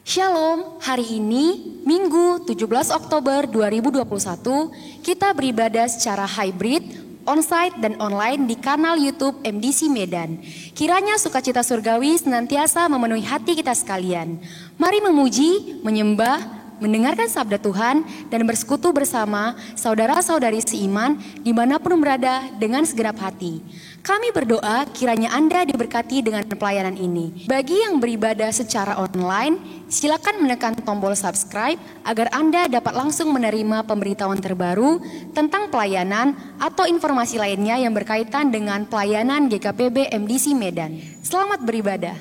Shalom, hari ini Minggu 17 Oktober 2021 kita beribadah secara hybrid, onsite dan online di kanal YouTube MDC Medan. Kiranya sukacita surgawi senantiasa memenuhi hati kita sekalian. Mari memuji, menyembah, mendengarkan sabda Tuhan dan bersekutu bersama saudara-saudari seiman dimanapun berada dengan segenap hati. Kami berdoa kiranya Anda diberkati dengan pelayanan ini. Bagi yang beribadah secara online, silakan menekan tombol subscribe agar Anda dapat langsung menerima pemberitahuan terbaru tentang pelayanan atau informasi lainnya yang berkaitan dengan pelayanan GKPB MDC Medan. Selamat beribadah.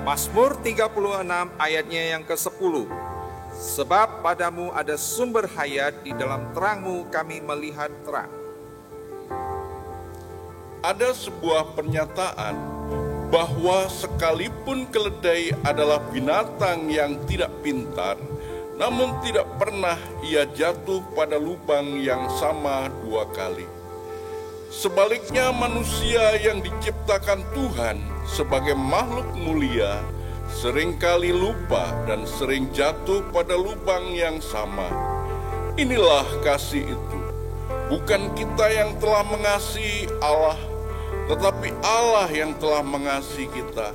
Mazmur 36 ayatnya yang ke-10. Sebab padamu ada sumber hayat, di dalam terangmu kami melihat terang. Ada sebuah pernyataan bahwa sekalipun keledai adalah binatang yang tidak pintar, namun tidak pernah ia jatuh pada lubang yang sama dua kali. Sebaliknya manusia yang diciptakan Tuhan sebagai makhluk mulia seringkali lupa dan sering jatuh pada lubang yang sama. Inilah kasih itu. Bukan kita yang telah mengasihi Allah, tetapi Allah yang telah mengasihi kita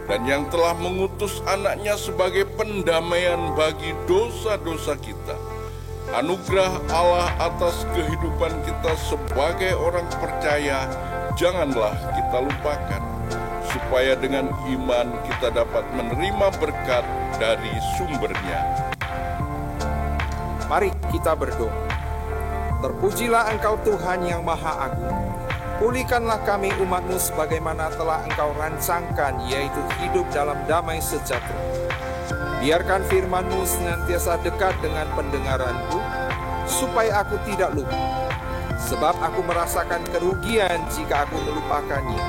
dan yang telah mengutus anaknya sebagai pendamaian bagi dosa-dosa kita. Anugerah Allah atas kehidupan kita sebagai orang percaya janganlah kita lupakan, supaya dengan iman kita dapat menerima berkat dari sumbernya. Mari kita berdoa. Terpujilah Engkau Tuhan yang Maha Agung. Pulihkanlah kami umat-Mu sebagaimana telah Engkau rancangkan, yaitu hidup dalam damai sejahtera. Biarkan firman-Mu senantiasa dekat dengan pendengaranku, supaya aku tidak lupa. Sebab aku merasakan kerugian jika aku melupakannya.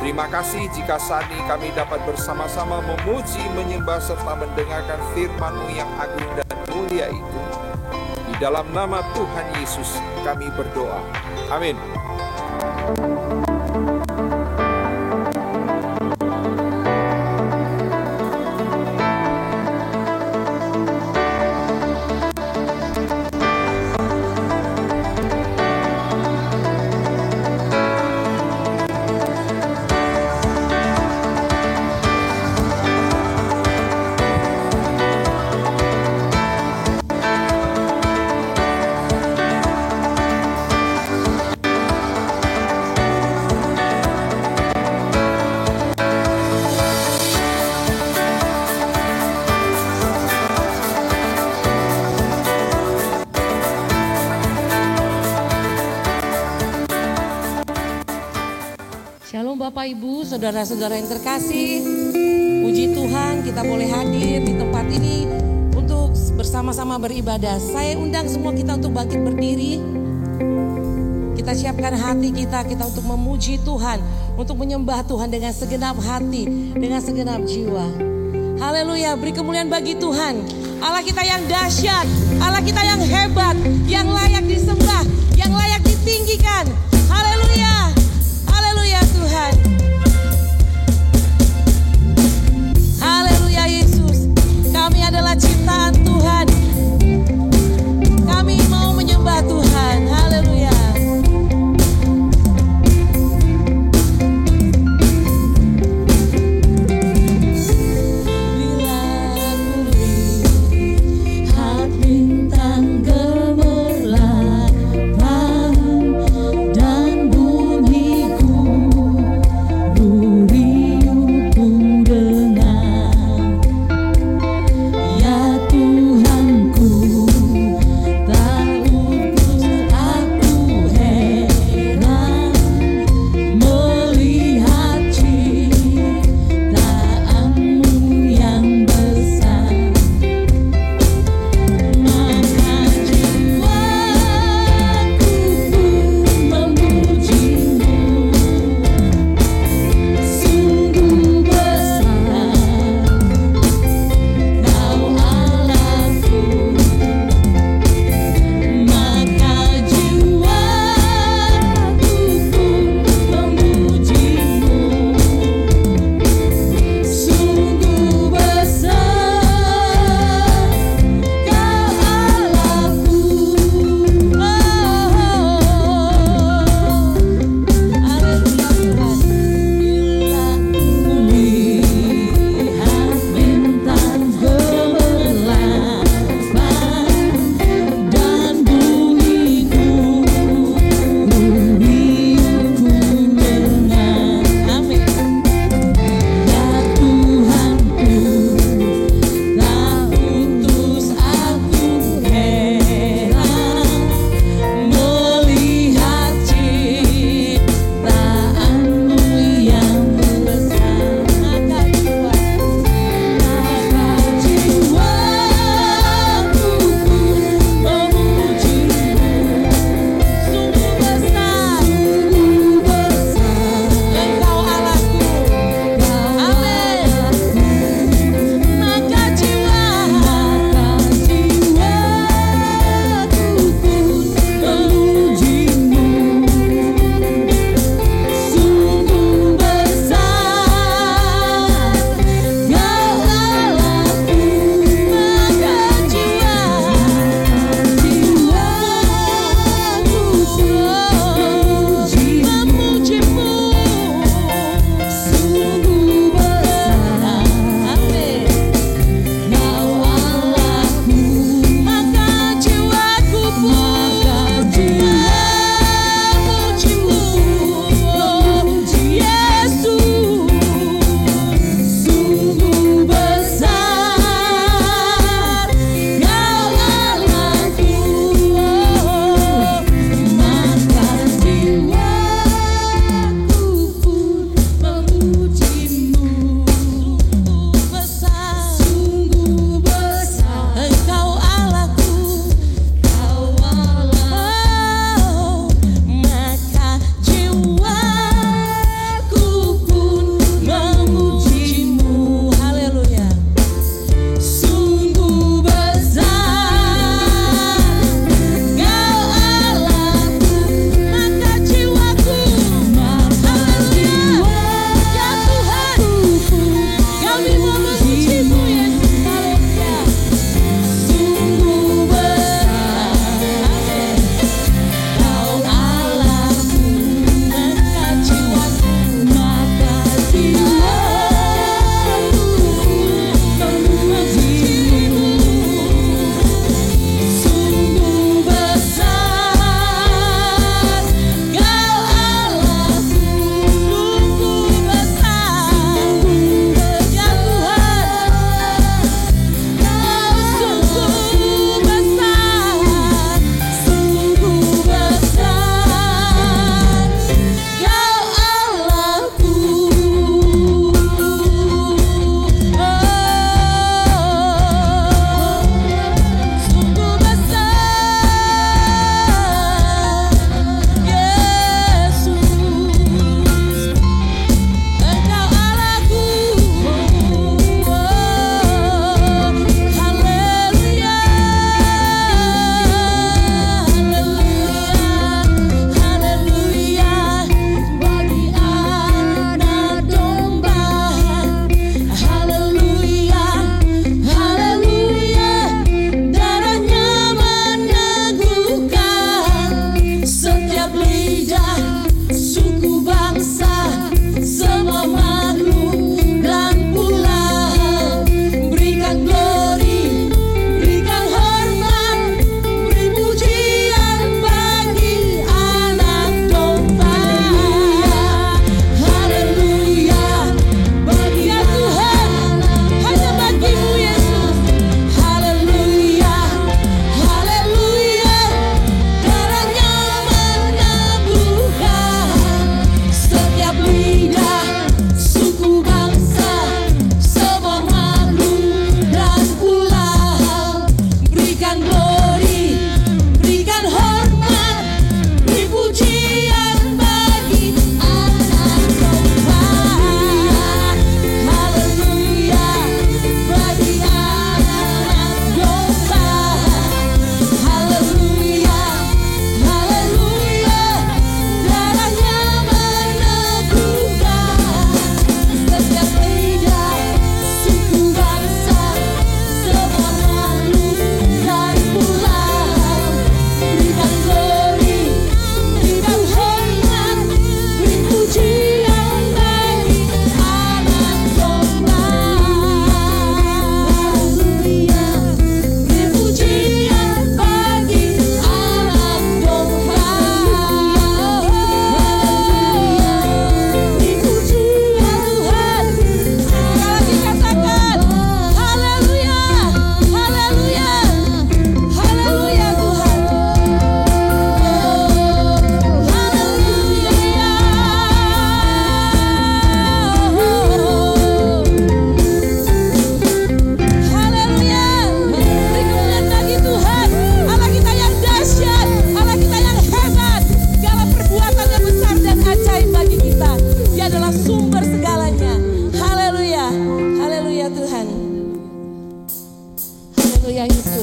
Terima kasih jika saat ini kami dapat bersama-sama memuji, menyembah, serta mendengarkan firman-Mu yang agung dan mulia itu. Di dalam nama Tuhan Yesus kami berdoa. Amin. Shalom Bapak Ibu, saudara-saudara yang terkasih. Puji Tuhan kita boleh hadir di tempat ini untuk bersama-sama beribadah. Saya undang semua kita untuk bangkit berdiri. Kita siapkan hati kita untuk memuji Tuhan, untuk menyembah Tuhan dengan segenap hati, dengan segenap jiwa. Haleluya, beri kemuliaan bagi Tuhan. Allah kita yang dahsyat, Allah kita yang hebat, yang layak disembah, yang layak ditinggikan. Haleluya. Haleluya Tuhan. Haleluya Yesus. Kami adalah ciptaan Tuhan. Kami mau menyembah Tuhan. Haleluya. Bila ku lihat bintang gemerlap dan bumi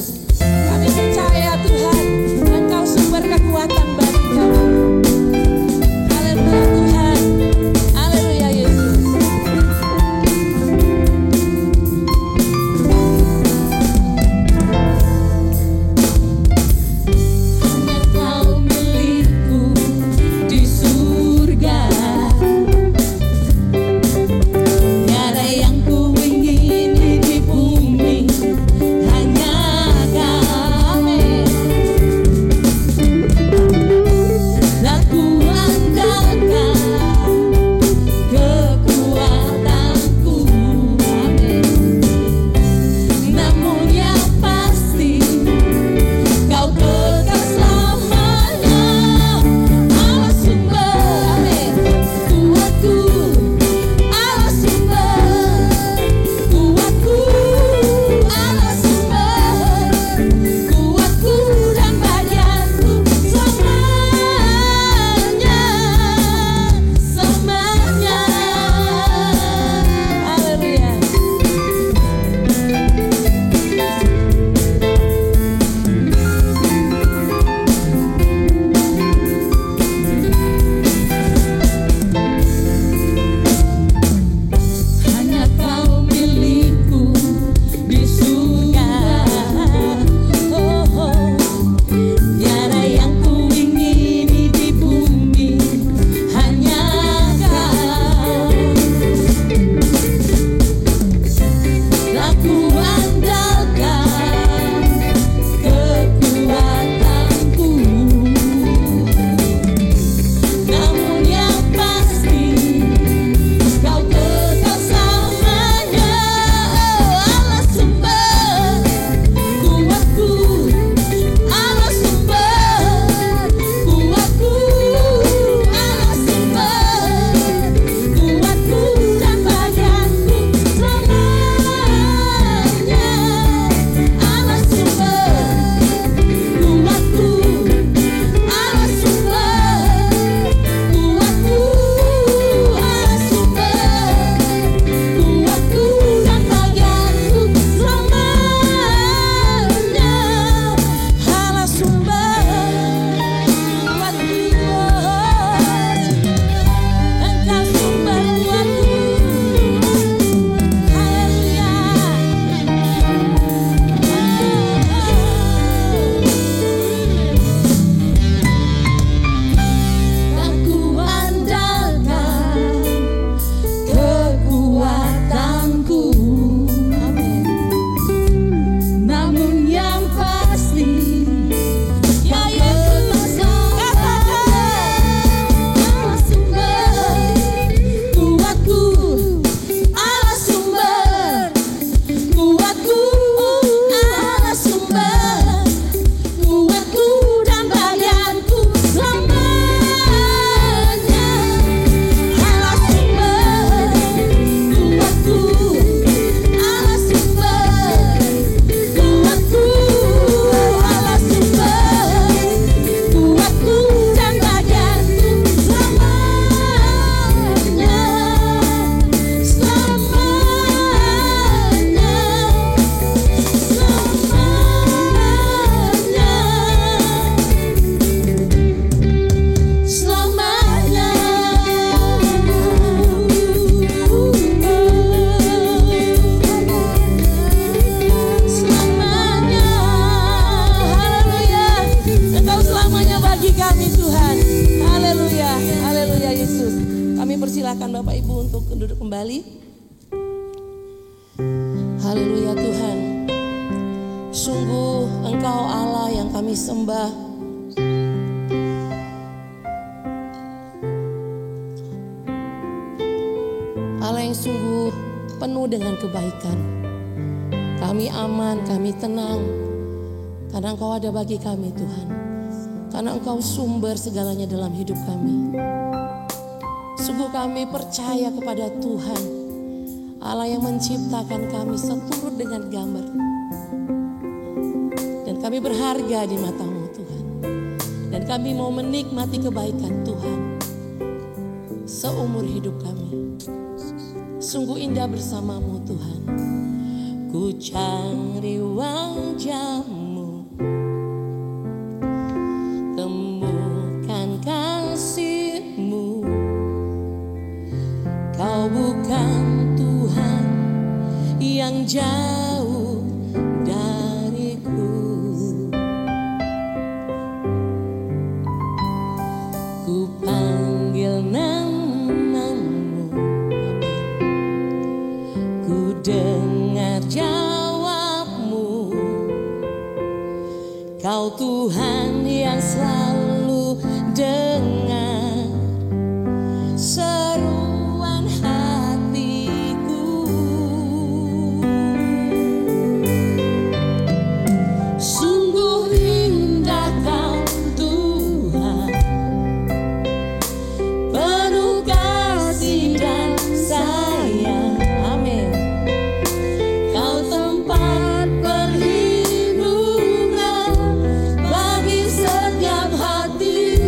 Yesus. Kami percaya Tuhan, Engkau sumber kekuatan bagi kami. Haleluya Tuhan, haleluya Yesus. Hanya Kau milikku di surga. Tiada yang ku ingini di bumi, hanya Kami. Dan ku andalkan kekuatanku. Amin. Namun yang pasti Kau kekal selamanya. Allah sumber, amin, kuatku. Allah sumber kuatku. Allah sumber kuatku dan bagianku selamanya. Selamanya. Haleluya. Hanya Kau milikku di surga. Oh, oh. Tiada yang ku ingini di bumi, hanya Kau. Aku andalkan kekuatanku. Namun yang pasti Kau kekal selamanya. Allah sumber kuatku. Allah sumber kuatku. Allah sumber kuatku dan bagianku selamanya. Allah sumber kuatku. Allah sumber kuatku. Allah sumber kuatku dan bagianku selamanya. Allah sumber kuatku. Engkau sumber kuatku. Haleluya. Aku andalkan kekuatanku. Amin. Namun yang pasti ya Yesus, katakan Allah sumber kuatku. Allah sumber kuatku. Allah sumber kuatku dan bagianku selamanya. Allah sumber kuatku. Allah sumber kuatku. Allah sumber kuatku dan bagianku selamanya. Selamanya. Selamanya. Selamanya. Haleluya. Engkau selamanya bagi kami Tuhan. Haleluya. Haleluya Yesus. Kami persilakan Bapak Ibu untuk duduk kembali. Haleluya Tuhan. Sungguh Engkau Allah yang kami sembah. Allah yang sungguh penuh dengan kebaikan. Kami aman, kami tenang, karena Engkau ada bagi kami Tuhan. Karena Engkau sumber segalanya dalam hidup kami. Sungguh kami percaya kepada Tuhan, Allah yang menciptakan kami seturut dengan gambar. Dan kami berharga di mata-Mu Tuhan. Dan kami mau menikmati kebaikan Tuhan seumur hidup kami. Sungguh indah bersama-Mu Tuhan. ku cari wajah-Mu, temukan kasih-Mu. Kau bukan Tuhan yang jauh dariku. Ku panggil nama-Mu, ku dengar jawab-Mu. Kau Tuhan yang selalu dengar seruan hatiku. Sungguh indah Kau Tuhan, penuh kasih dan sayang. Amin. Kau tempat perlindungan bagi setiap hati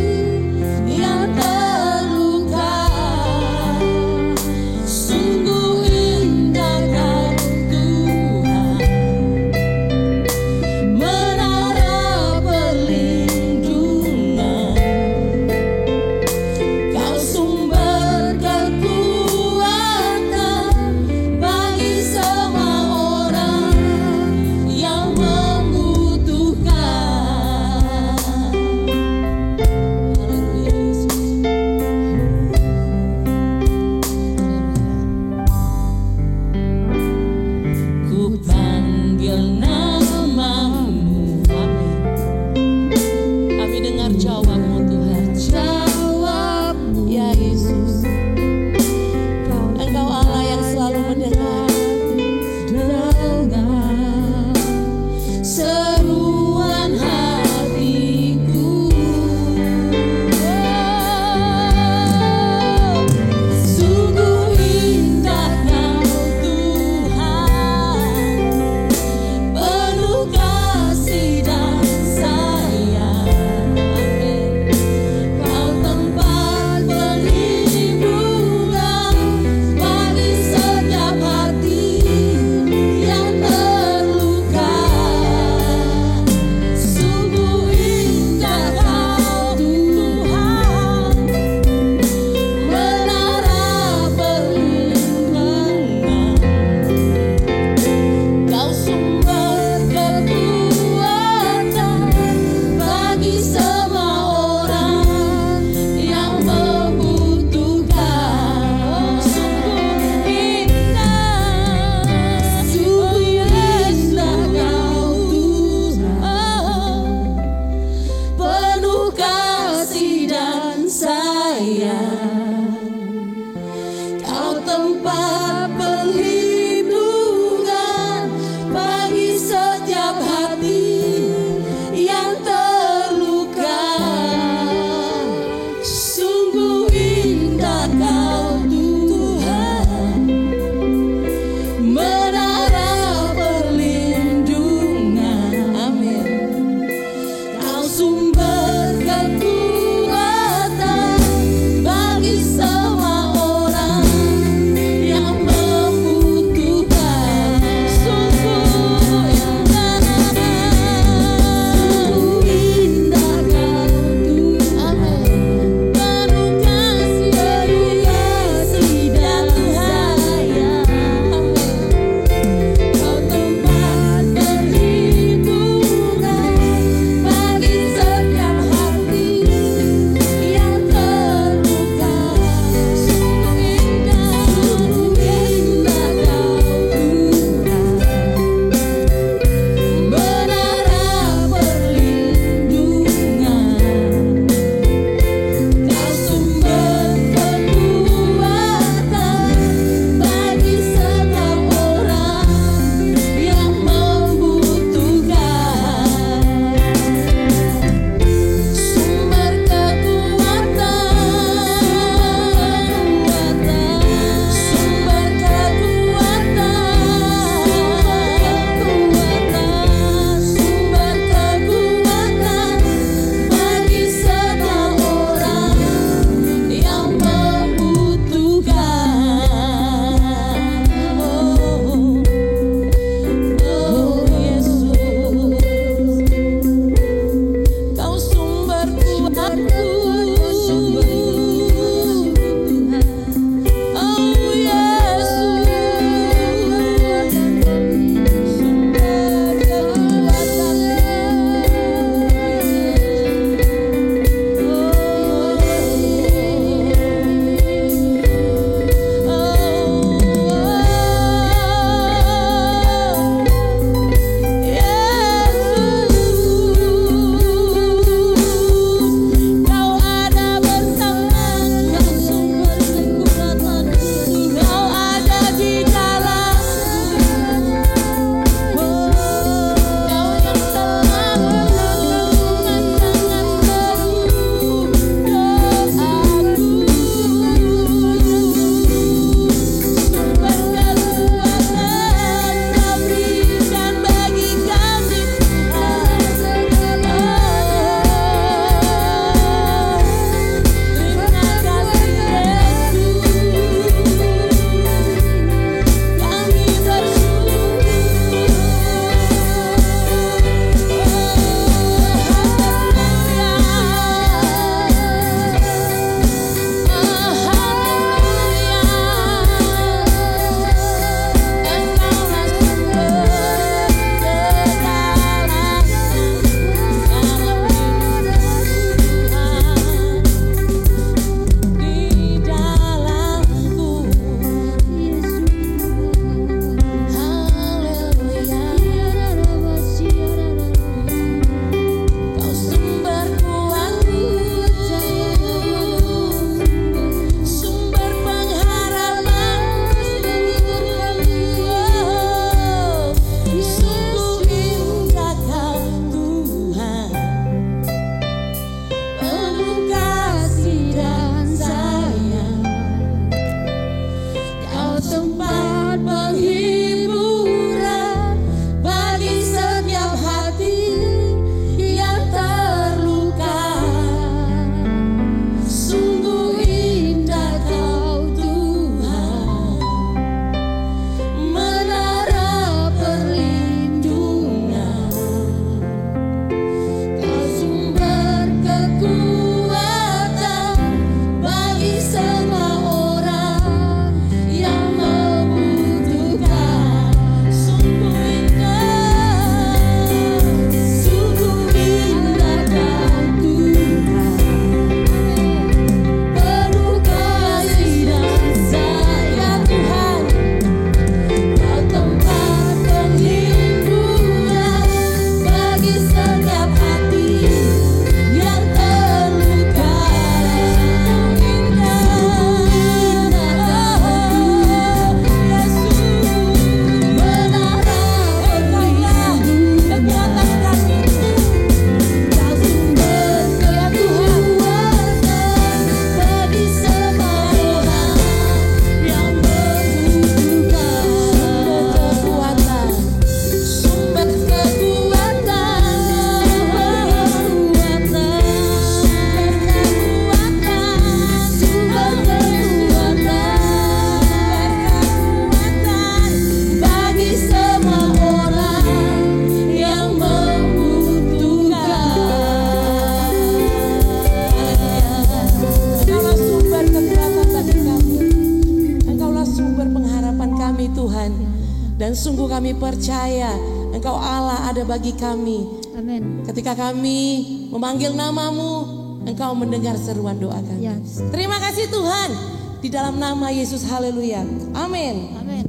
kami percaya Engkau Allah ada bagi kami. Amin. Ketika kami memanggil namamu, Engkau mendengar seruan doa kami. Yes. Terima kasih Tuhan. Di dalam nama Yesus, haleluya. Amin. Amin.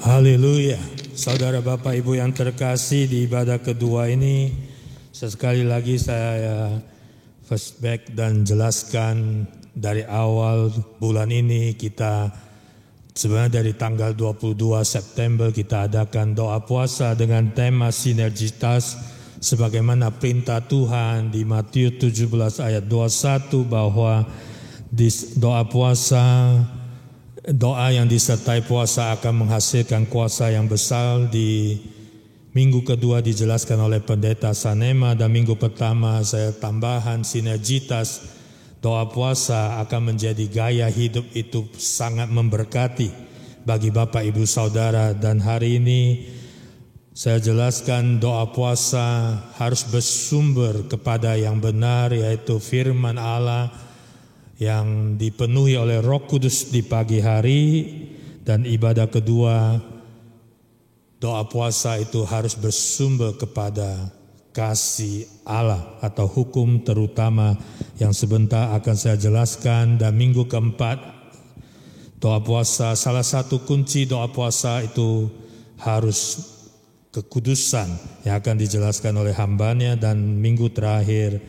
Haleluya. Saudara Bapak Ibu yang terkasih, di ibadah kedua ini sekali lagi saya flashback dan jelaskan dari awal bulan ini kita sebenarnya dari tanggal 22 September kita adakan doa puasa dengan tema sinergitas sebagaimana perintah Tuhan di Matius 17 ayat 21 bahwa di doa puasa, doa yang disertai puasa akan menghasilkan kuasa yang besar. Di minggu kedua dijelaskan oleh pendeta Sanema dan minggu pertama saya tambahan sinergitas doa puasa akan menjadi gaya hidup itu sangat memberkati bagi Bapak Ibu Saudara. Dan hari ini saya jelaskan doa puasa harus bersumber kepada yang benar, yaitu firman Allah yang dipenuhi oleh Roh Kudus di pagi hari. Dan ibadah kedua, doa puasa itu harus bersumber kepada kasih Allah atau hukum terutama yang sebentar akan saya jelaskan. Dan minggu keempat, doa puasa, salah satu kunci doa puasa itu harus kekudusan yang akan dijelaskan oleh hambanya. Dan minggu terakhir,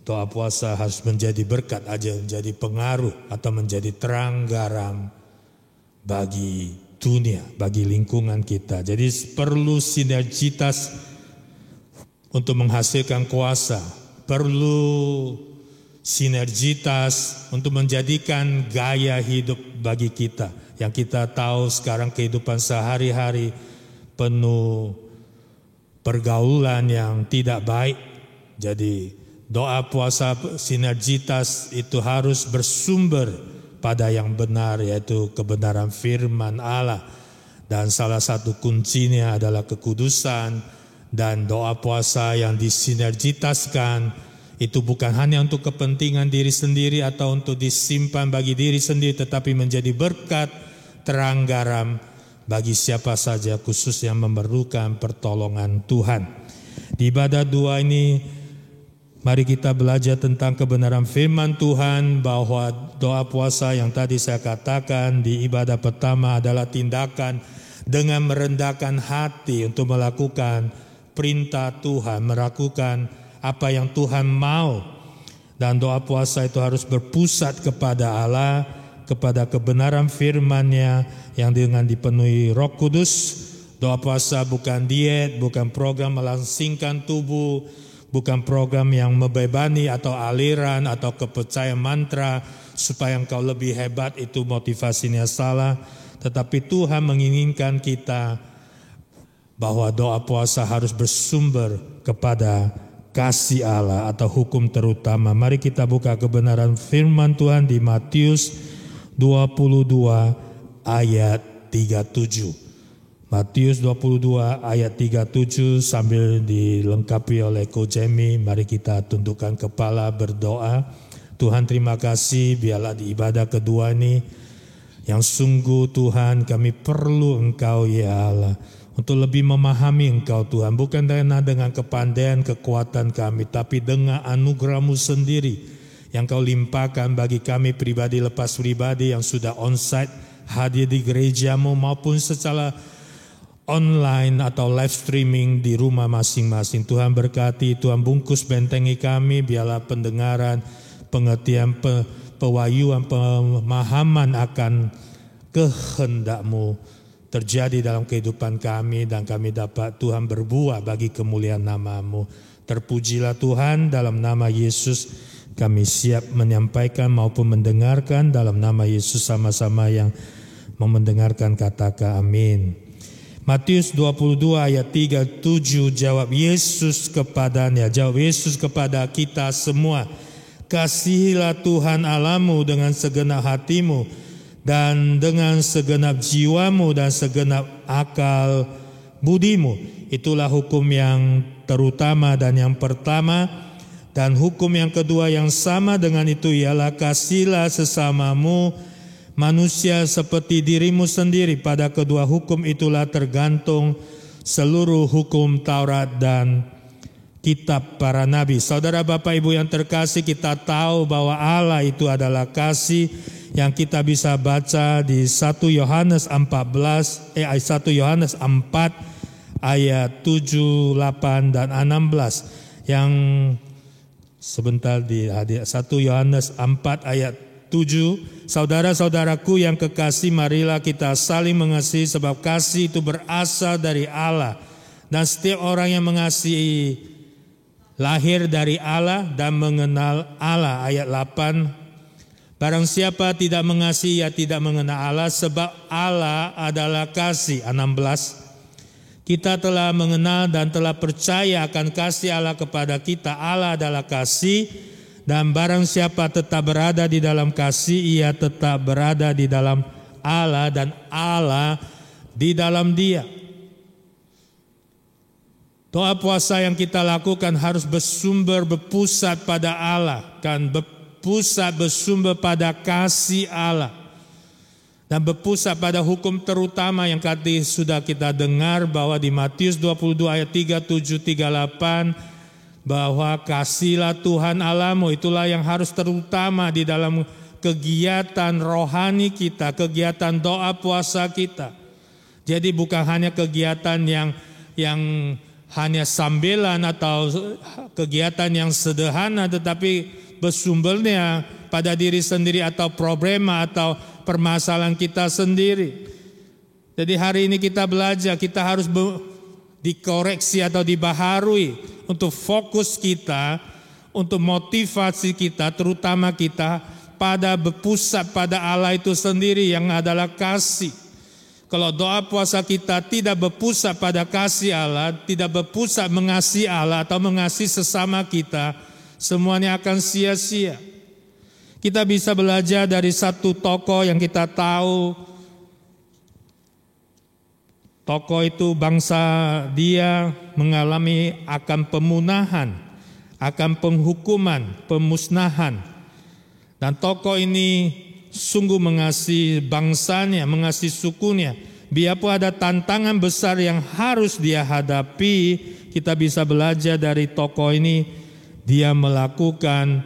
doa puasa harus menjadi berkat aja, menjadi pengaruh atau menjadi terang garam bagi dunia, bagi lingkungan kita. Jadi perlu sinergitas untuk menghasilkan kuasa, perlu sinergitas untuk menjadikan gaya hidup bagi kita. Yang kita tahu sekarang kehidupan sehari-hari penuh pergaulan yang tidak baik. Jadi doa puasa sinergitas itu harus bersumber pada yang benar, yaitu kebenaran firman Allah. Dan salah satu kuncinya adalah kekudusan. Dan doa puasa yang disinergitaskan itu bukan hanya untuk kepentingan diri sendiri atau untuk disimpan bagi diri sendiri, tetapi menjadi berkat terang garam bagi siapa saja khusus yang memerlukan pertolongan Tuhan. Di ibadah dua ini mari kita belajar tentang kebenaran firman Tuhan, bahwa doa puasa yang tadi saya katakan di ibadah pertama adalah tindakan dengan merendahkan hati untuk melakukan perintah Tuhan, melakukan apa yang Tuhan mau. Dan doa puasa itu harus berpusat kepada Allah, kepada kebenaran firman-Nya yang dengan dipenuhi Roh Kudus. Doa puasa bukan diet, bukan program melangsingkan tubuh, bukan program yang membebani atau aliran atau kepercayaan mantra supaya engkau lebih hebat, itu motivasinya salah. Tetapi Tuhan menginginkan kita bahwa doa puasa harus bersumber kepada kasih Allah atau hukum terutama. Mari kita buka kebenaran firman Tuhan di Matius 22 ayat 37. Matius 22 ayat 37 sambil dilengkapi oleh Ko Jemi. Mari kita tundukkan kepala berdoa. Tuhan, terima kasih biarlah di ibadah kedua ini yang sungguh Tuhan kami perlu Engkau ya Allah, untuk lebih memahami Engkau Tuhan, bukan dengan kepandaian kekuatan kami, tapi dengan anugerah-Mu sendiri yang Kau limpahkan bagi kami pribadi lepas pribadi yang sudah onsite hadir di gereja-Mu maupun secara online atau live streaming di rumah masing-masing. Tuhan berkati, Tuhan bungkus bentengi kami, biarlah pendengaran, pengertian, pewahyuan, pemahaman akan kehendak-Mu terjadi dalam kehidupan kami, dan kami dapat Tuhan berbuah bagi kemuliaan nama-Mu. Terpujilah Tuhan, dalam nama Yesus kami siap menyampaikan maupun mendengarkan. Dalam nama Yesus sama-sama yang mau mendengarkan katakan amin. Matius 22 ayat 37, jawab Yesus kepadanya, jawab Yesus kepada kita semua, kasihilah Tuhan Allahmu dengan segenap hatimu dan dengan segenap jiwamu dan segenap akal budimu. Itulah hukum yang terutama dan yang pertama. Dan hukum yang kedua yang sama dengan itu ialah kasihilah sesamamu manusia seperti dirimu sendiri. Pada kedua hukum itulah tergantung seluruh hukum Taurat dan kitab para nabi. Saudara Bapak Ibu yang terkasih, kita tahu bahwa Allah itu adalah kasih yang kita bisa baca di 1 Yohanes 4 ayat 7, 8 dan 16 yang sebentar di 1 Yohanes 4 ayat 7. Saudara-saudaraku yang kekasih, marilah kita saling mengasihi sebab kasih itu berasal dari Allah, dan setiap orang yang mengasihi lahir dari Allah dan mengenal Allah. Ayat 8, barang siapa tidak mengasihi, ia tidak mengenal Allah, sebab Allah adalah kasih. 16, kita telah mengenal dan telah percaya akan kasih Allah kepada kita. Allah adalah kasih, dan barang siapa tetap berada di dalam kasih, ia tetap berada di dalam Allah dan Allah di dalam dia. Doa puasa yang kita lakukan harus berpusat pada Allah, kan, bersumber pada kasih Allah, dan berpusat pada hukum terutama yang tadi sudah kita dengar bahwa di Matius 22 ayat 37, 38, bahwa kasihlah Tuhan Allahmu, itulah yang harus terutama di dalam kegiatan rohani kita, kegiatan doa puasa kita. Jadi bukan hanya kegiatan yang hanya sambilan atau kegiatan yang sederhana, tetapi bersumbernya pada diri sendiri atau problema atau permasalahan kita sendiri. Jadi hari ini kita belajar, kita harus dikoreksi atau dibaharui untuk fokus kita, untuk motivasi kita, terutama kita pada berpusat pada Allah itu sendiri yang adalah kasih. Kalau doa puasa kita tidak berpusat pada kasih Allah, tidak berpusat mengasihi Allah atau mengasihi sesama kita, semuanya akan sia-sia. Kita bisa belajar dari satu tokoh yang kita tahu. Tokoh itu bangsa dia mengalami akan pemunahan, akan penghukuman, pemusnahan. Dan tokoh ini sungguh mengasihi bangsanya, mengasihi sukunya. Biarpun ada tantangan besar yang harus dia hadapi, kita bisa belajar dari tokoh ini, dia melakukan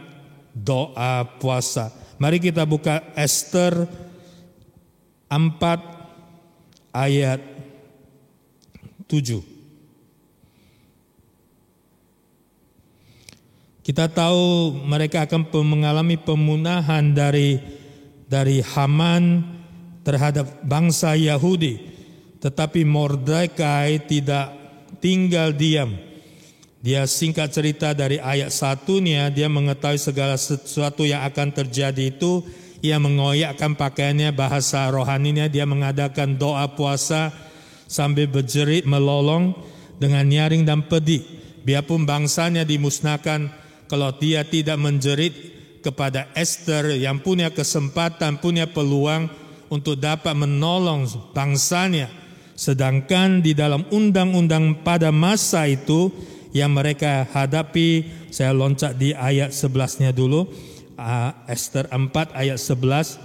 doa puasa. Mari kita buka Ester 4 ayat 7. Kita tahu mereka akan mengalami pemunahan dari Haman terhadap bangsa Yahudi. Tetapi Mordekai tidak tinggal diam. Dia singkat cerita dari ayat 1-nya, dia mengetahui segala sesuatu yang akan terjadi itu. Ia mengoyakkan pakaiannya, bahasa rohaninya dia mengadakan doa puasa sambil berjerit melolong dengan nyaring dan pedih. Biarpun bangsanya dimusnahkan, kalau dia tidak menjerit kepada Ester yang punya kesempatan, punya peluang untuk dapat menolong bangsanya. Sedangkan di dalam undang-undang pada masa itu yang mereka hadapi, saya loncat di ayat 11-nya dulu, Ester 4 ayat 11.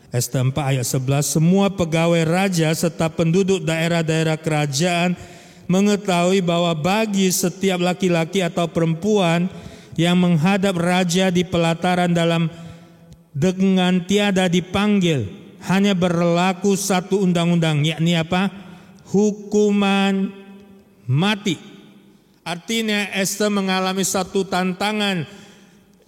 Ester 4 ayat 11, semua pegawai raja serta penduduk daerah-daerah kerajaan mengetahui bahwa bagi setiap laki-laki atau perempuan yang menghadap raja di pelataran dengan tiada dipanggil, hanya berlaku satu undang-undang, yakni apa? Hukuman mati. Artinya Ester mengalami satu tantangan.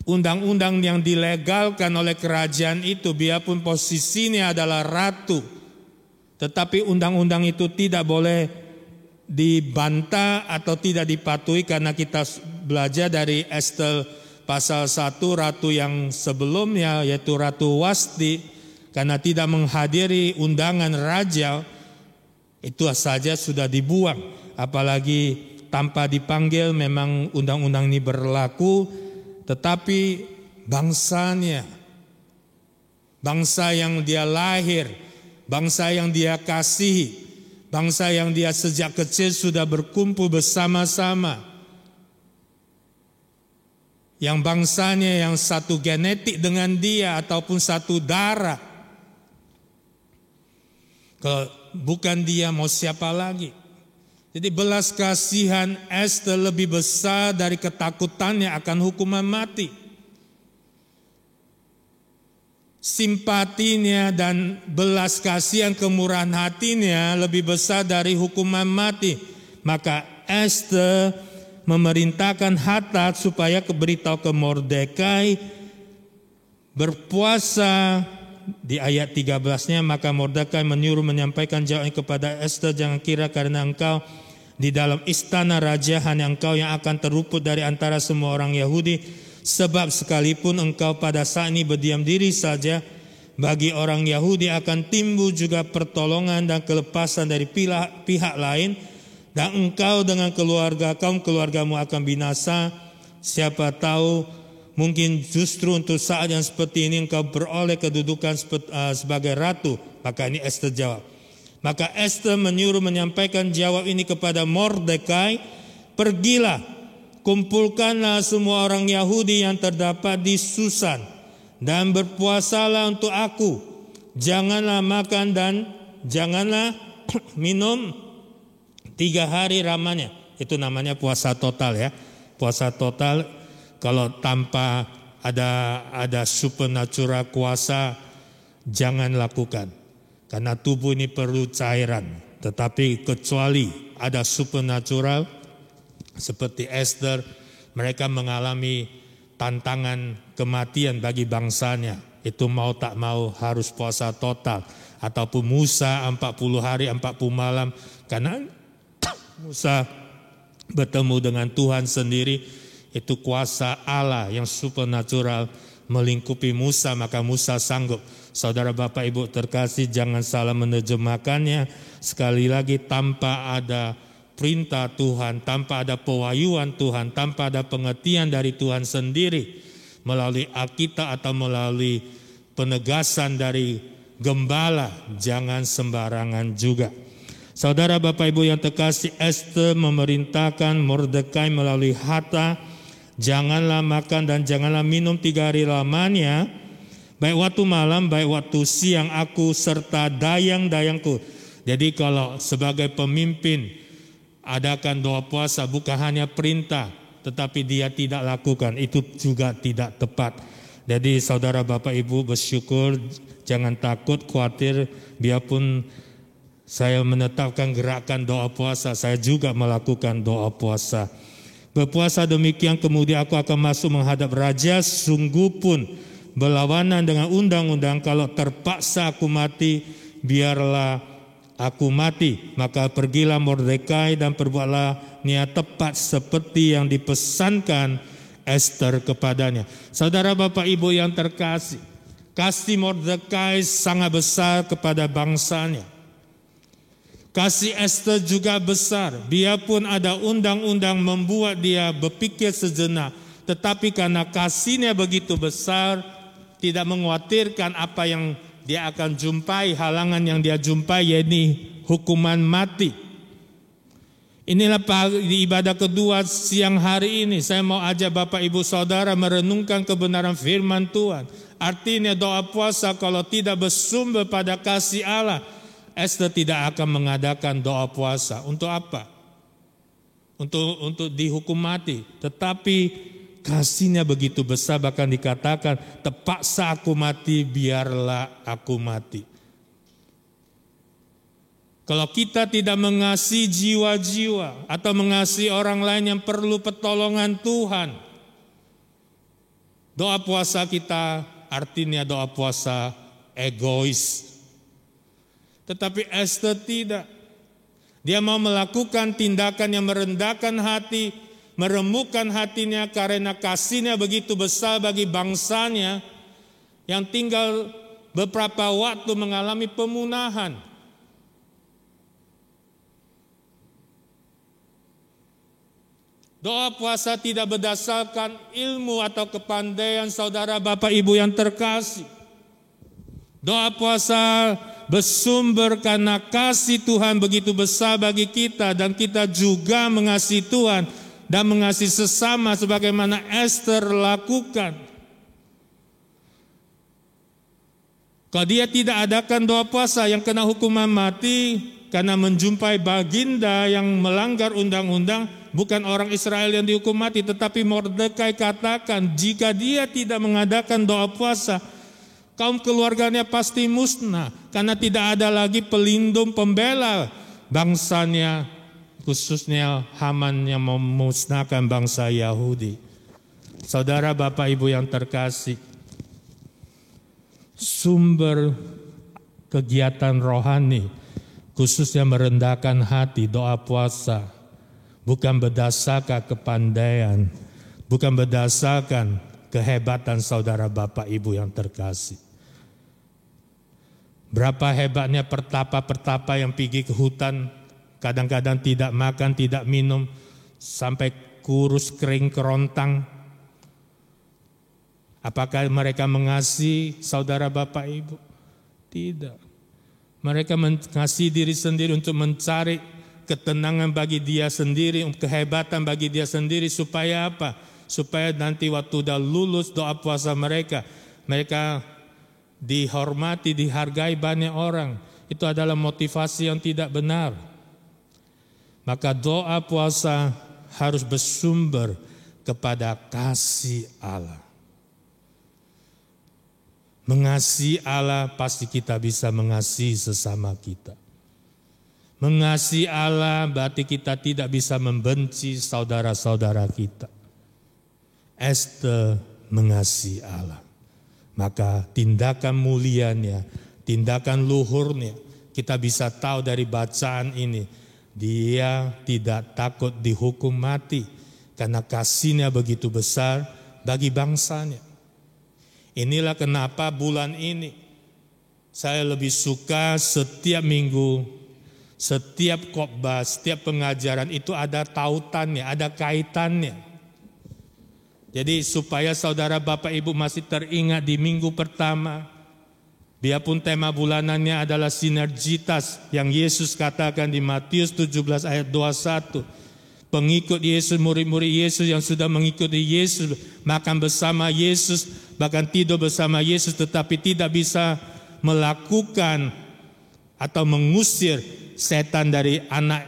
Undang-undang yang dilegalkan oleh kerajaan itu, biarpun posisinya adalah ratu, tetapi undang-undang itu tidak boleh dibantah atau tidak dipatuhi, karena kita belajar dari Ester pasal 1, ratu yang sebelumnya yaitu Ratu Wasti, karena tidak menghadiri undangan raja, itu saja sudah dibuang. Apalagi tanpa dipanggil, memang undang-undang ini berlaku. Tetapi bangsanya, bangsa yang dia lahir, bangsa yang dia kasihi, bangsa yang dia sejak kecil sudah berkumpul bersama-sama, yang bangsanya yang satu genetik dengan dia ataupun satu darah, Kalau bukan dia mau siapa lagi? Jadi belas kasihan Esther lebih besar dari ketakutannya akan hukuman mati. Simpatinya dan belas kasihan kemurahan hatinya lebih besar dari hukuman mati. Maka Esther memerintahkan Hatat supaya beritahu ke Mordekai berpuasa. Di ayat 13-nya, maka Mordekai menyuruh menyampaikan jawabnya kepada Esther, jangan kira karena engkau di dalam istana raja hanya engkau yang akan terluput dari antara semua orang Yahudi, sebab sekalipun engkau pada saat ini berdiam diri saja, bagi orang Yahudi akan timbul juga pertolongan dan kelepasan dari pihak lain, dan engkau dengan keluargamu akan binasa. Siapa tahu mungkin justru untuk saat yang seperti ini engkau beroleh kedudukan sebagai ratu. Maka ini Esther jawab. Maka Esther menyuruh menyampaikan jawab ini kepada Mordekai. Pergilah, kumpulkanlah semua orang Yahudi yang terdapat di Susan, dan berpuasalah untuk aku. Janganlah makan dan janganlah minum 3 hari lamanya. Itu namanya puasa total ya. Puasa total. Kalau tanpa ada supernatural kuasa, jangan lakukan. Karena tubuh ini perlu cairan. Tetapi kecuali ada supernatural, seperti Esther, mereka mengalami tantangan kematian bagi bangsanya. Itu mau tak mau harus puasa total. Ataupun Musa 40 hari 40 malam. Karena Musa bertemu dengan Tuhan sendiri. Itu kuasa Allah yang supernatural melingkupi Musa, maka Musa sanggup. Saudara Bapak Ibu terkasih, jangan salah menerjemahkannya. Sekali lagi, tanpa ada perintah Tuhan, tanpa ada pewahyuan Tuhan, tanpa ada pengertian dari Tuhan sendiri, melalui Alkitab atau melalui penegasan dari gembala, jangan sembarangan juga. Saudara Bapak Ibu yang terkasih, Esther memerintahkan Mordekai melalui Hatat, janganlah makan dan janganlah minum 3 hari lamanya, baik waktu malam, baik waktu siang aku serta dayang-dayangku. Jadi kalau sebagai pemimpin adakan doa puasa bukan hanya perintah, tetapi dia tidak lakukan, itu juga tidak tepat. Jadi saudara Bapak Ibu bersyukur, jangan takut, khawatir, biarpun saya menetapkan gerakan doa puasa, saya juga melakukan doa puasa. Berpuasa demikian, kemudian aku akan masuk menghadap raja, sungguh pun berlawanan dengan undang-undang. Kalau terpaksa aku mati, biarlah aku mati. Maka pergilah Mordekai dan perbuatlah niat tepat seperti yang dipesankan Esther kepadanya. Saudara Bapak Ibu yang terkasih, kasih Mordekai sangat besar kepada bangsanya. Kasih Esther juga besar, biarpun ada undang-undang membuat dia berpikir sejenak, tetapi karena kasihnya begitu besar, tidak mengkhawatirkan apa yang dia akan jumpai, halangan yang dia jumpai, yaitu hukuman mati. Inilah di ibadah kedua siang hari ini, saya mau ajak Bapak Ibu Saudara merenungkan kebenaran firman Tuhan. Artinya doa puasa kalau tidak bersumber pada kasih Allah, Esther tidak akan mengadakan doa puasa. Untuk apa? Untuk dihukum mati. Tetapi kasihnya begitu besar, bahkan dikatakan terpaksa aku mati, biarlah aku mati. Kalau kita tidak mengasihi jiwa-jiwa atau mengasihi orang lain yang perlu pertolongan Tuhan, doa puasa kita artinya doa puasa egois. Tetapi Esther tidak. Dia mau melakukan tindakan yang merendahkan hati, meremukkan hatinya karena kasihnya begitu besar bagi bangsanya yang tinggal beberapa waktu mengalami pemunahan. Doa puasa tidak berdasarkan ilmu atau kepandaian saudara Bapak Ibu yang terkasih. Doa puasa bersumber karena kasih Tuhan begitu besar bagi kita, dan kita juga mengasihi Tuhan dan mengasihi sesama sebagaimana Esther lakukan. Kalau dia tidak adakan doa puasa, yang kena hukuman mati karena menjumpai baginda yang melanggar undang-undang, bukan orang Israel yang dihukum mati, tetapi Mordekai katakan jika dia tidak mengadakan doa puasa, kaum keluarganya pasti musnah, karena tidak ada lagi pelindung pembela bangsanya, khususnya Haman yang memusnahkan bangsa Yahudi. Saudara, Bapak, Ibu yang terkasih, sumber kegiatan rohani, khususnya merendahkan hati, doa puasa, bukan berdasarkan kepandaian, bukan berdasarkan kehebatan saudara, Bapak, Ibu yang terkasih. Berapa hebatnya pertapa-pertapa yang pergi ke hutan, kadang-kadang tidak makan, tidak minum, sampai kurus, kering, kerontang. Apakah mereka mengasihi saudara, Bapak, Ibu? Tidak. Mereka mengasihi diri sendiri untuk mencari ketenangan bagi dia sendiri, kehebatan bagi dia sendiri. Supaya apa? Supaya nanti waktu udah lulus doa puasa mereka dihormati, dihargai banyak orang. Itu adalah motivasi yang tidak benar. Maka doa puasa harus bersumber kepada kasih Allah. Mengasihi Allah pasti kita bisa mengasihi sesama kita. Mengasihi Allah berarti kita tidak bisa membenci saudara-saudara kita. Esther mengasihi Allah. Maka tindakan mulianya, tindakan luhurnya, kita bisa tahu dari bacaan ini. Dia tidak takut dihukum mati karena kasihnya begitu besar bagi bangsanya. Inilah kenapa bulan ini saya lebih suka setiap minggu, setiap khotbah, setiap pengajaran itu ada tautannya, ada kaitannya. Jadi supaya saudara, Bapak, Ibu masih teringat di minggu pertama, biarpun tema bulanannya adalah sinergitas yang Yesus katakan di Matius 17 ayat 21. Pengikut Yesus, murid-murid Yesus yang sudah mengikuti Yesus, makan bersama Yesus, bahkan tidur bersama Yesus, tetapi tidak bisa melakukan atau mengusir setan dari anak,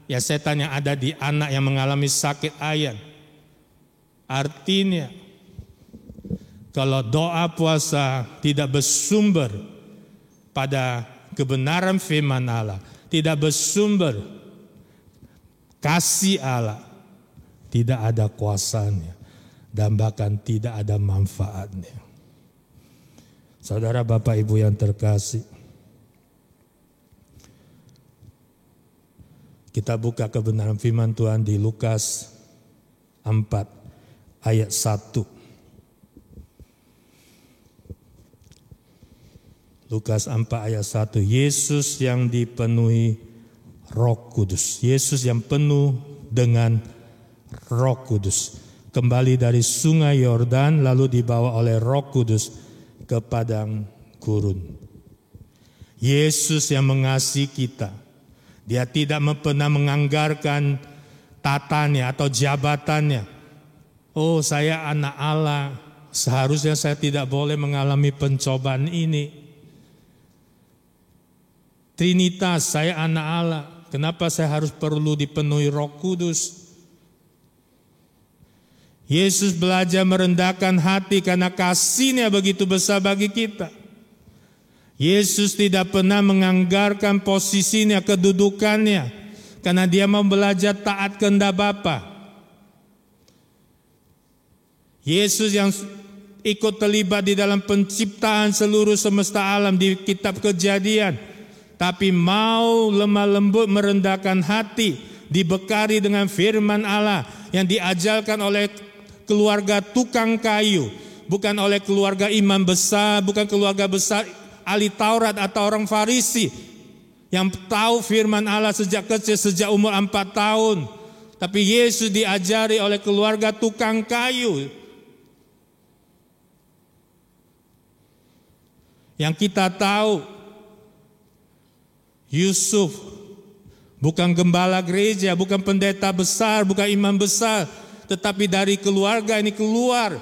ya setan yang ada di anak yang mengalami sakit ayan. Artinya, kalau doa puasa tidak bersumber pada kebenaran firman Allah, tidak bersumber kasih Allah, tidak ada kuasanya dan bahkan tidak ada manfaatnya. Saudara, Bapak, Ibu yang terkasih, kita buka kebenaran firman Tuhan di Lukas 4 ayat 1. Lukas 4 ayat 1. Yesus yang dipenuhi Roh Kudus. Yesus yang penuh dengan Roh Kudus. Kembali dari sungai Yordan lalu dibawa oleh Roh Kudus ke padang gurun. Yesus yang mengasihi kita. Dia tidak pernah menganggarkan tatanya atau jabatannya. Oh, saya anak Allah, seharusnya saya tidak boleh mengalami pencobaan ini. Trinitas, saya anak Allah. Kenapa saya harus perlu dipenuhi Roh Kudus? Yesus belajar merendahkan hati karena kasih-Nya begitu besar bagi kita. Yesus tidak pernah menganggarkan posisinya, kedudukannya, karena Dia mau belajar taat kehendak Bapa. Yesus yang ikut terlibat di dalam penciptaan seluruh semesta alam di kitab Kejadian, tapi mau lemah lembut merendahkan hati, dibekali dengan firman Allah yang diajarkan oleh keluarga tukang kayu, bukan oleh keluarga imam besar, bukan keluarga besar ahli Taurat atau orang Farisi yang tahu firman Allah sejak kecil, sejak umur 4 tahun. Tapi Yesus diajari oleh keluarga tukang kayu. Yang kita tahu, Yusuf bukan gembala gereja, bukan pendeta besar, bukan imam besar, tetapi dari keluarga ini keluar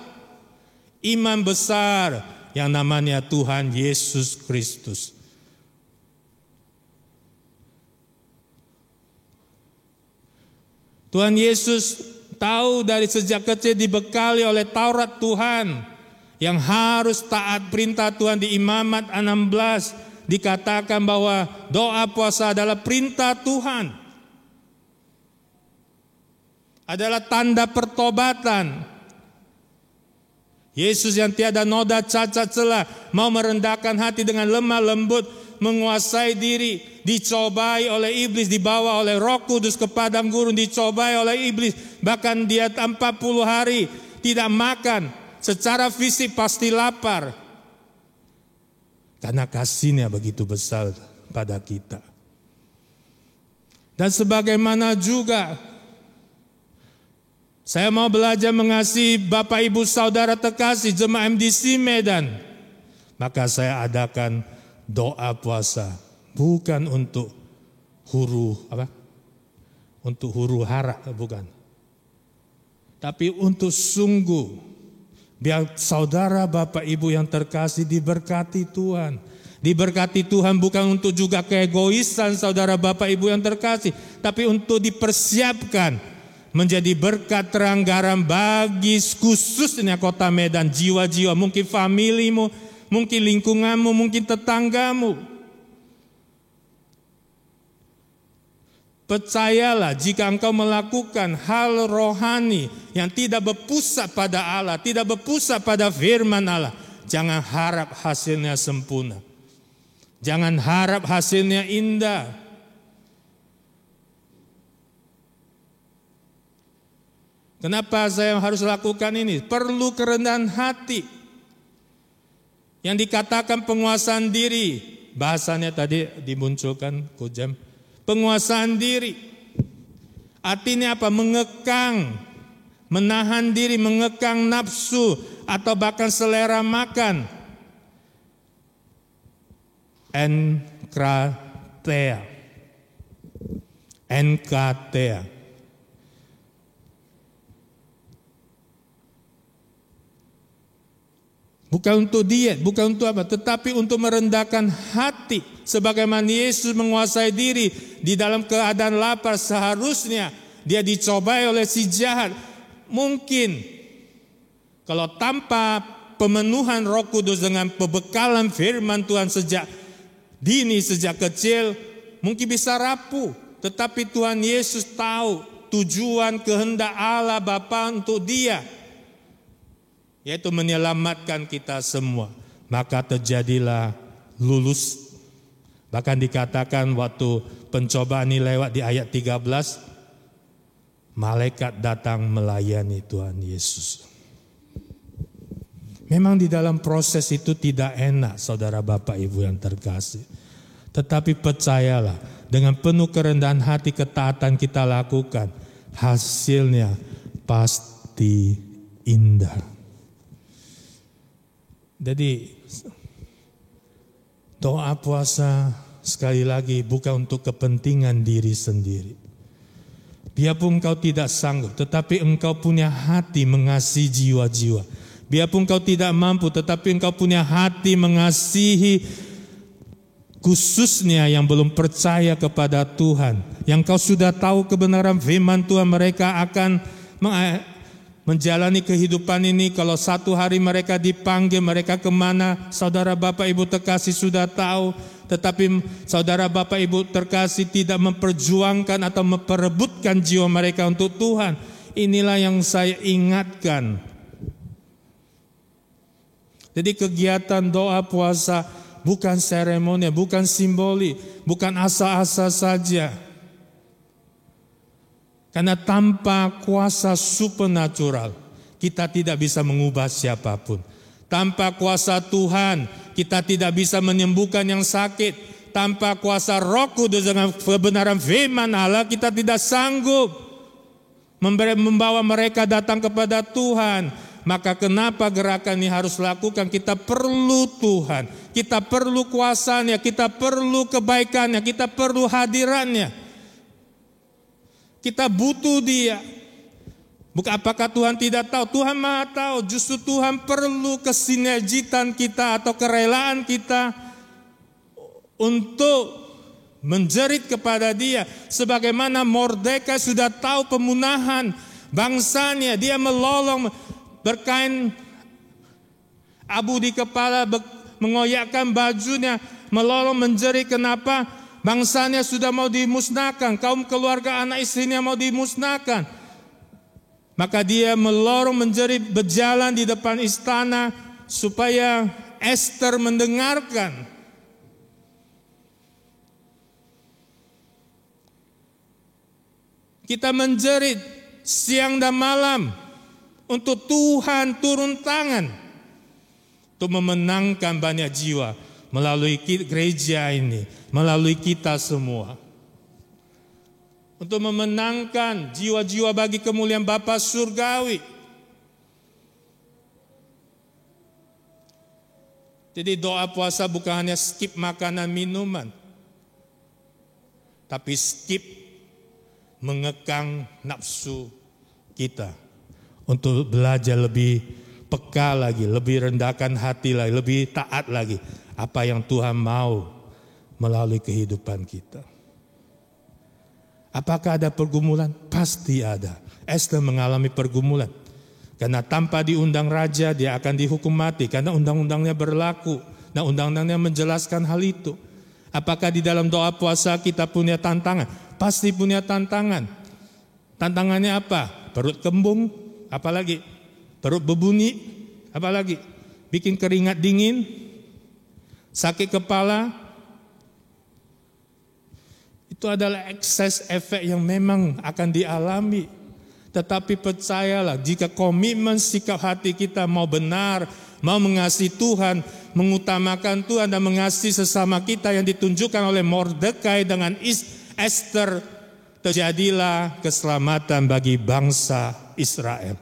imam besar yang namanya Tuhan Yesus Kristus. Tuhan Yesus tahu dari sejak kecil dibekali oleh Taurat Tuhan yang harus taat perintah Tuhan. Di Imamat 16 dikatakan bahwa doa puasa adalah perintah Tuhan, adalah tanda pertobatan. Yesus yang tiada noda cacat celah mau merendahkan hati dengan lemah lembut, menguasai diri, dicobai oleh iblis, dibawa oleh Roh Kudus ke padang gurun, dicobai oleh iblis, bahkan dia 40 hari tidak makan, secara fisik pasti lapar. Karena kasihnya begitu besar pada kita. Dan sebagaimana juga saya mau belajar mengasihi Bapak Ibu Saudara terkasih jemaat MDC Medan, maka saya adakan doa puasa bukan untuk untuk huru hara, bukan. Tapi untuk sungguh biar saudara Bapak Ibu yang terkasih diberkati Tuhan. Diberkati Tuhan bukan untuk juga keegoisan saudara Bapak Ibu yang terkasih, tapi untuk dipersiapkan menjadi berkat terang garam bagi khususnya kota Medan, jiwa-jiwa, mungkin familimu, mungkin lingkunganmu, mungkin tetanggamu. Percayalah, jika engkau melakukan hal rohani yang tidak berpusat pada Allah, tidak berpusat pada firman Allah, jangan harap hasilnya sempurna. Jangan harap hasilnya indah. Kenapa saya harus lakukan ini? Perlu kerendahan hati. Yang dikatakan penguasaan diri, bahasanya tadi dimunculkan Kujam. Penguasaan diri. Artinya apa? Mengekang, menahan diri, mengekang nafsu atau bahkan selera makan. NKTA. Bukan untuk diet, bukan untuk apa, tetapi untuk merendahkan hati. Sebagaimana Yesus menguasai diri di dalam keadaan lapar, seharusnya dia dicobai oleh si jahat. Mungkin kalau tanpa pemenuhan Roh Kudus dengan pembekalan firman Tuhan sejak dini, sejak kecil, mungkin bisa rapuh. Tetapi Tuhan Yesus tahu tujuan kehendak Allah Bapa untuk dia, yaitu menyelamatkan kita semua. Maka terjadilah lulus. Bahkan dikatakan waktu pencobaan ini lewat di ayat 13, malaikat datang melayani Tuhan Yesus. Memang di dalam proses itu tidak enak, saudara Bapak Ibu yang terkasih. Tetapi percayalah, dengan penuh kerendahan hati ketaatan kita lakukan, hasilnya pasti indah. Jadi doa puasa sekali lagi bukan untuk kepentingan diri sendiri. Biarpun engkau tidak sanggup, tetapi engkau punya hati mengasihi jiwa-jiwa. Biarpun engkau tidak mampu, tetapi engkau punya hati mengasihi khususnya yang belum percaya kepada Tuhan. Yang kau sudah tahu kebenaran firman Tuhan, mereka akan menjalani kehidupan ini. Kalau satu hari mereka dipanggil, mereka kemana, saudara Bapak Ibu terkasih sudah tahu. Tetapi saudara Bapak Ibu terkasih tidak memperjuangkan atau memperebutkan jiwa mereka untuk Tuhan. Inilah yang saya ingatkan. Jadi kegiatan doa puasa bukan seremoni, bukan simboli, bukan asa-asa saja. Karena tanpa kuasa supernatural, kita tidak bisa mengubah siapapun. Tanpa kuasa Tuhan, kita tidak bisa menyembuhkan yang sakit. Tanpa kuasa Roh Kudus dengan kebenaran firman Allah, kita tidak sanggup membawa mereka datang kepada Tuhan. Maka kenapa gerakan ini harus lakukan? Kita perlu Tuhan, kita perlu kuasanya, kita perlu kebaikannya, kita perlu hadirannya. Kita butuh Dia. Bukan apakah Tuhan tidak tahu? Tuhan Maha tahu. Justru Tuhan perlu kesinergitan kita atau kerelaan kita untuk menjerit kepada Dia. Sebagaimana Mordekai sudah tahu pemunahan bangsanya, dia melolong berkain abu di kepala, mengoyakkan bajunya, melolong menjerit. Kenapa? Bangsanya sudah mau dimusnahkan, kaum keluarga anak istrinya mau dimusnahkan. Maka dia melorong menjerit, berjalan di depan istana supaya Esther mendengarkan. Kita menjerit siang dan malam untuk Tuhan turun tangan untuk memenangkan banyak jiwa melalui gereja ini, melalui kita semua. Untuk memenangkan jiwa-jiwa bagi kemuliaan Bapa Surgawi. Jadi doa puasa bukan hanya skip makanan minuman, tapi skip mengekang nafsu kita untuk belajar lebih peka lagi, lebih rendahkan hati lagi, lebih taat lagi apa yang Tuhan mau melalui kehidupan kita. Apakah ada pergumulan? Pasti ada. Esther mengalami pergumulan. Karena tanpa diundang raja dia akan dihukum mati. Karena undang-undangnya berlaku. Dan undang-undangnya menjelaskan hal itu. Apakah di dalam doa puasa kita punya tantangan? Pasti punya tantangan. Tantangannya apa? Perut kembung, apalagi? Perut berbunyi, apalagi? Bikin keringat dingin, sakit kepala. Itu adalah ekses efek yang memang akan dialami. Tetapi percayalah, jika komitmen sikap hati kita mau benar, mau mengasihi Tuhan, mengutamakan Tuhan dan mengasihi sesama kita yang ditunjukkan oleh Mordekai dengan Esther, terjadilah keselamatan bagi bangsa Israel.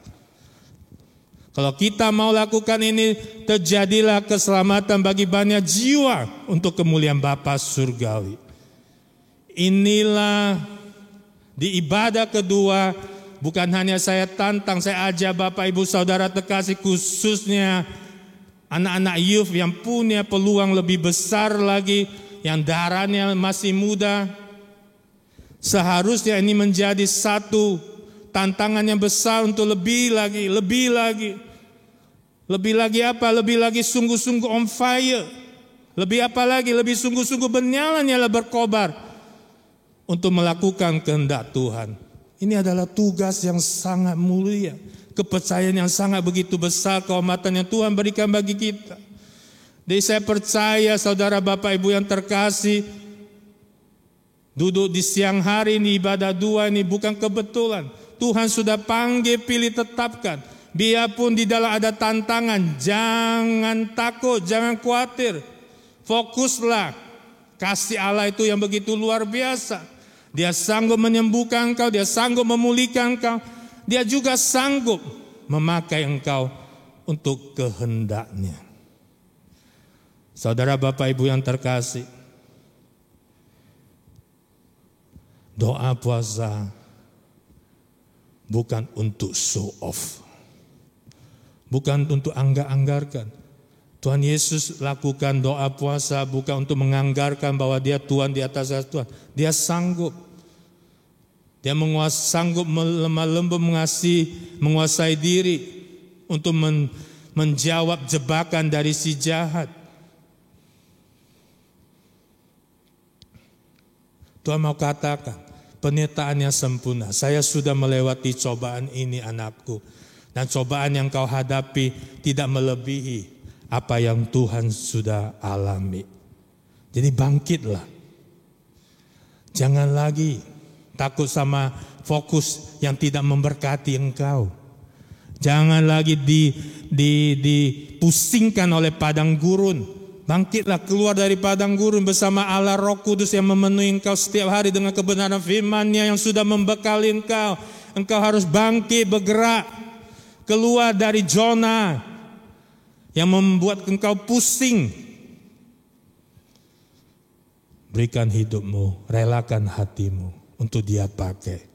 Kalau kita mau lakukan ini, terjadilah keselamatan bagi banyak jiwa untuk kemuliaan Bapa Surgawi. Inilah di ibadah kedua, bukan hanya saya tantang, saya ajak Bapak Ibu Saudara terkasih, khususnya anak-anak youth yang punya peluang lebih besar lagi, yang darahnya masih muda. Seharusnya ini menjadi satu tantangan yang besar untuk lebih lagi apa? Lebih lagi sungguh-sungguh on fire. Lebih apa lagi? Lebih sungguh-sungguh bernyala-nyala berkobar untuk melakukan kehendak Tuhan. Ini adalah tugas yang sangat mulia, kepercayaan yang sangat begitu besar, kehormatan yang Tuhan berikan bagi kita. Jadi saya percaya saudara Bapak Ibu yang terkasih, duduk di siang hari ini ibadah dua ini bukan kebetulan. Tuhan sudah panggil, pilih, tetapkan. Biarpun di dalam ada tantangan, jangan takut, jangan khawatir. Fokuslah, kasih Allah itu yang begitu luar biasa. Dia sanggup menyembuhkan engkau, dia sanggup memulihkan engkau. Dia juga sanggup memakai engkau untuk kehendaknya. Saudara Bapak Ibu yang terkasih, doa puasa bukan untuk show off. Bukan untuk anggar-anggarkan. Tuhan Yesus lakukan doa puasa bukan untuk menganggarkan bahwa dia Tuhan di atas Tuhan. Dia sanggup. Dia sanggup lemah lembut menguasai diri untuk menjawab jebakan dari si jahat. Tuhan mau katakan, penyertaannya sempurna. Saya sudah melewati cobaan ini anakku. Dan cobaan yang kau hadapi tidak melebihi apa yang Tuhan sudah alami. Jadi bangkitlah. Jangan lagi takut sama fokus yang tidak memberkati engkau. Jangan lagi dipusingkan oleh padang gurun. Bangkitlah, keluar dari padang gurun bersama Allah Roh Kudus yang memenuhi engkau setiap hari dengan kebenaran firman-Nya yang sudah membekali engkau. Engkau harus bangkit, bergerak, keluar dari zona yang membuat engkau pusing. Berikan hidupmu, relakan hatimu untuk Dia pakai.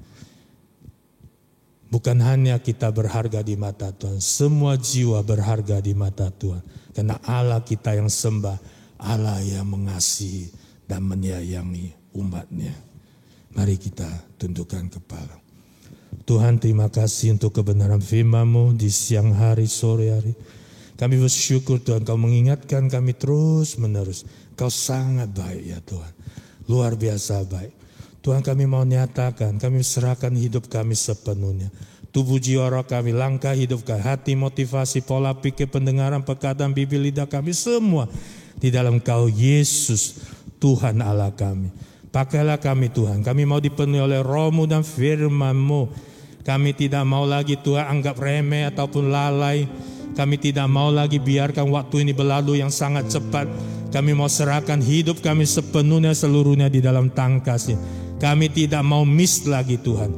Bukan hanya kita berharga di mata Tuhan, semua jiwa berharga di mata Tuhan. Karena Allah kita yang sembah, Allah yang mengasihi dan menyayangi umatnya. Mari kita tundukkan kepala. Tuhan, terima kasih untuk kebenaran firman-Mu di siang hari, sore hari. Kami bersyukur Tuhan, Kau mengingatkan kami terus menerus. Kau sangat baik ya Tuhan, luar biasa baik. Tuhan, kami mau nyatakan, kami serahkan hidup kami sepenuhnya. Tubuh, jiwa, roh kami, langkah hidup kami, hati, motivasi, pola pikir, pendengaran, perkataan, bibir, lidah kami, semua di dalam Kau Yesus, Tuhan Allah kami. Pakailah kami Tuhan, kami mau dipenuhi oleh Roh-Mu dan firman-Mu. Kami tidak mau lagi Tuhan anggap remeh ataupun lalai. Kami tidak mau lagi biarkan waktu ini berlalu yang sangat cepat. Kami mau serahkan hidup kami sepenuhnya seluruhnya di dalam tangan Kasih. Kami tidak mau miss lagi Tuhan.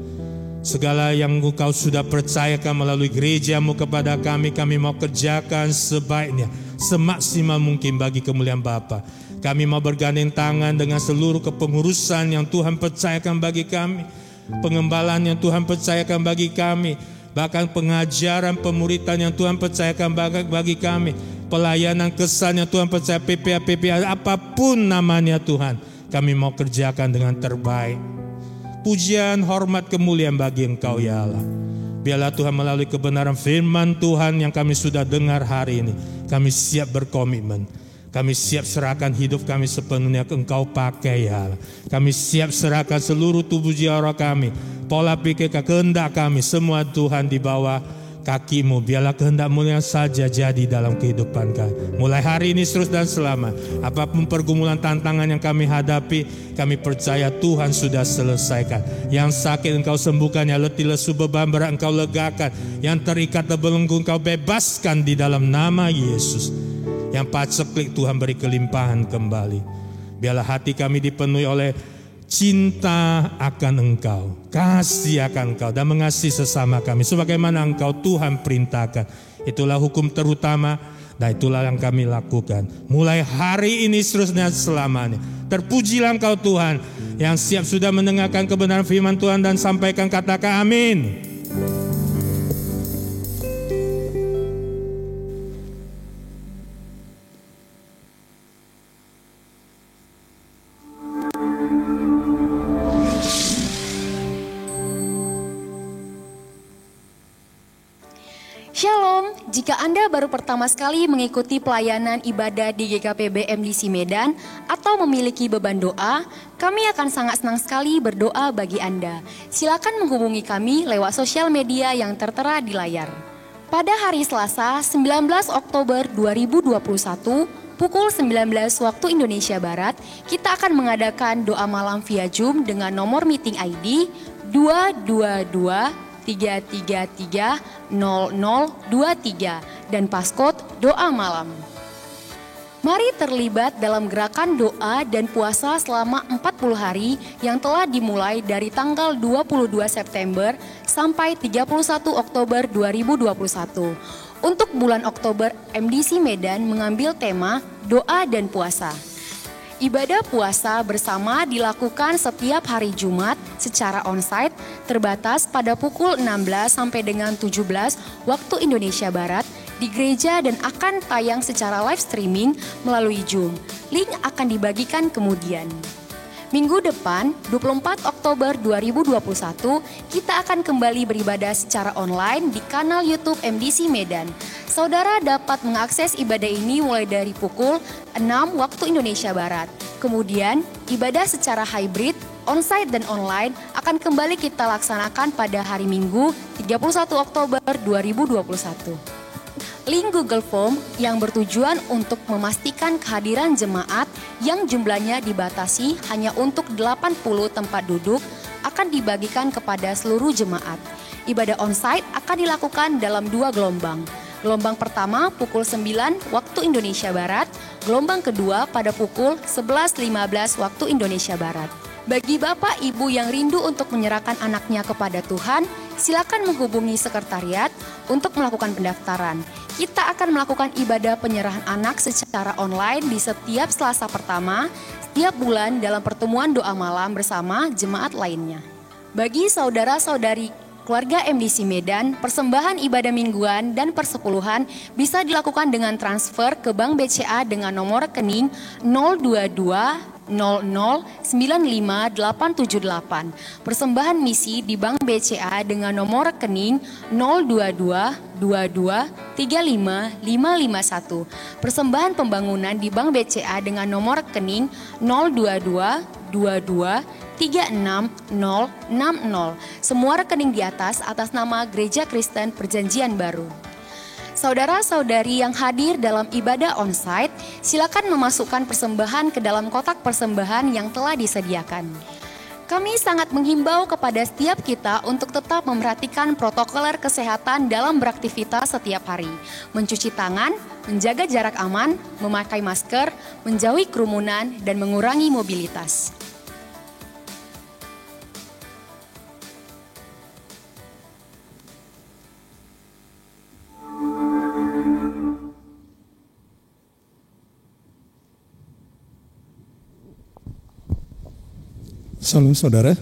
Segala yang Engkau sudah percayakan melalui gereja-Mu kepada kami mau kerjakan sebaiknya, semaksimal mungkin bagi kemuliaan Bapa. Kami mau bergandeng tangan dengan seluruh kepengurusan yang Tuhan percayakan bagi kami, pengembalaan yang Tuhan percayakan bagi kami, bahkan pengajaran pemuritan yang Tuhan percayakan bagi kami, pelayanan kesan yang Tuhan percaya, PPA, apapun namanya Tuhan. Kami mau kerjakan dengan terbaik. Pujian, hormat, kemuliaan bagi Engkau ya Allah. Biarlah Tuhan melalui kebenaran firman Tuhan yang kami sudah dengar hari ini, kami siap berkomitmen. Kami siap serahkan hidup kami sepenuhnya ke Engkau pakai ya Allah. Kami siap serahkan seluruh tubuh jiwa roh kami, pola pikir, kehendak kami, semua Tuhan di bawah kaki-Mu. Biarlah kehendak-Mu yang saja jadi dalam kehidupan kami. Mulai hari ini terus dan selama. Apapun pergumulan tantangan yang kami hadapi, kami percaya Tuhan sudah selesaikan. Yang sakit Engkau sembuhkan, yang letih lesu beban berat Engkau legakan, yang terikat terbelenggu Engkau bebaskan di dalam nama Yesus. Yang paceklik Tuhan beri kelimpahan kembali. Biarlah hati kami dipenuhi oleh cinta akan Engkau, kasih akan Engkau, dan mengasihi sesama kami sebagaimana Engkau Tuhan perintahkan. Itulah hukum terutama dan itulah yang kami lakukan mulai hari ini seterusnya selamanya. Terpujilah Engkau Tuhan yang siap sudah mendengarkan kebenaran firman Tuhan dan sampaikan, katakan amin. Shalom, jika Anda baru pertama sekali mengikuti pelayanan ibadah di GKPB MDC Medan atau memiliki beban doa, kami akan sangat senang sekali berdoa bagi Anda. Silakan menghubungi kami lewat sosial media yang tertera di layar. Pada hari Selasa, 19 Oktober 2021, pukul 19 waktu Indonesia Barat, kita akan mengadakan doa malam via Zoom dengan nomor meeting ID 222 333 0023 dan passcode doa malam. Mari terlibat dalam gerakan doa dan puasa selama 40 hari yang telah dimulai dari tanggal 22 September sampai 31 Oktober 2021. Untuk bulan Oktober, MDC Medan mengambil tema doa dan puasa. Ibadah puasa bersama dilakukan setiap hari Jumat secara onsite terbatas pada pukul 16 sampai dengan 17 waktu Indonesia Barat di gereja dan akan tayang secara live streaming melalui Zoom. Link akan dibagikan kemudian. Minggu depan, 24 Oktober 2021, kita akan kembali beribadah secara online di kanal YouTube MDC Medan. Saudara dapat mengakses ibadah ini mulai dari pukul 6 waktu Indonesia Barat. Kemudian, ibadah secara hybrid, onsite dan online akan kembali kita laksanakan pada hari Minggu 31 Oktober 2021. Link Google Form yang bertujuan untuk memastikan kehadiran jemaat yang jumlahnya dibatasi hanya untuk 80 tempat duduk akan dibagikan kepada seluruh jemaat. Ibadah onsite akan dilakukan dalam 2 gelombang. Gelombang pertama pukul 9 waktu Indonesia Barat, gelombang kedua pada pukul 11.15 waktu Indonesia Barat. Bagi Bapak Ibu yang rindu untuk menyerahkan anaknya kepada Tuhan, silakan menghubungi sekretariat untuk melakukan pendaftaran. Kita akan melakukan ibadah penyerahan anak secara online di setiap Selasa pertama, setiap bulan dalam pertemuan doa malam bersama jemaat lainnya. Bagi saudara-saudari Keluarga MDC Medan, persembahan ibadah mingguan dan persepuluhan bisa dilakukan dengan transfer ke Bank BCA dengan nomor rekening 02200957878. Persembahan misi di Bank BCA dengan nomor rekening 02222355551. Persembahan pembangunan di Bank BCA dengan nomor rekening 02222360060. Semua rekening di atas nama Gereja Kristen Perjanjian Baru. Saudara-saudari yang hadir dalam ibadah onsite, silakan memasukkan persembahan ke dalam kotak persembahan yang telah disediakan. Kami sangat menghimbau kepada setiap kita untuk tetap memperhatikan protokol kesehatan dalam beraktivitas setiap hari. Mencuci tangan, menjaga jarak aman, memakai masker, menjauhi kerumunan, dan mengurangi mobilitas. Salam saudara,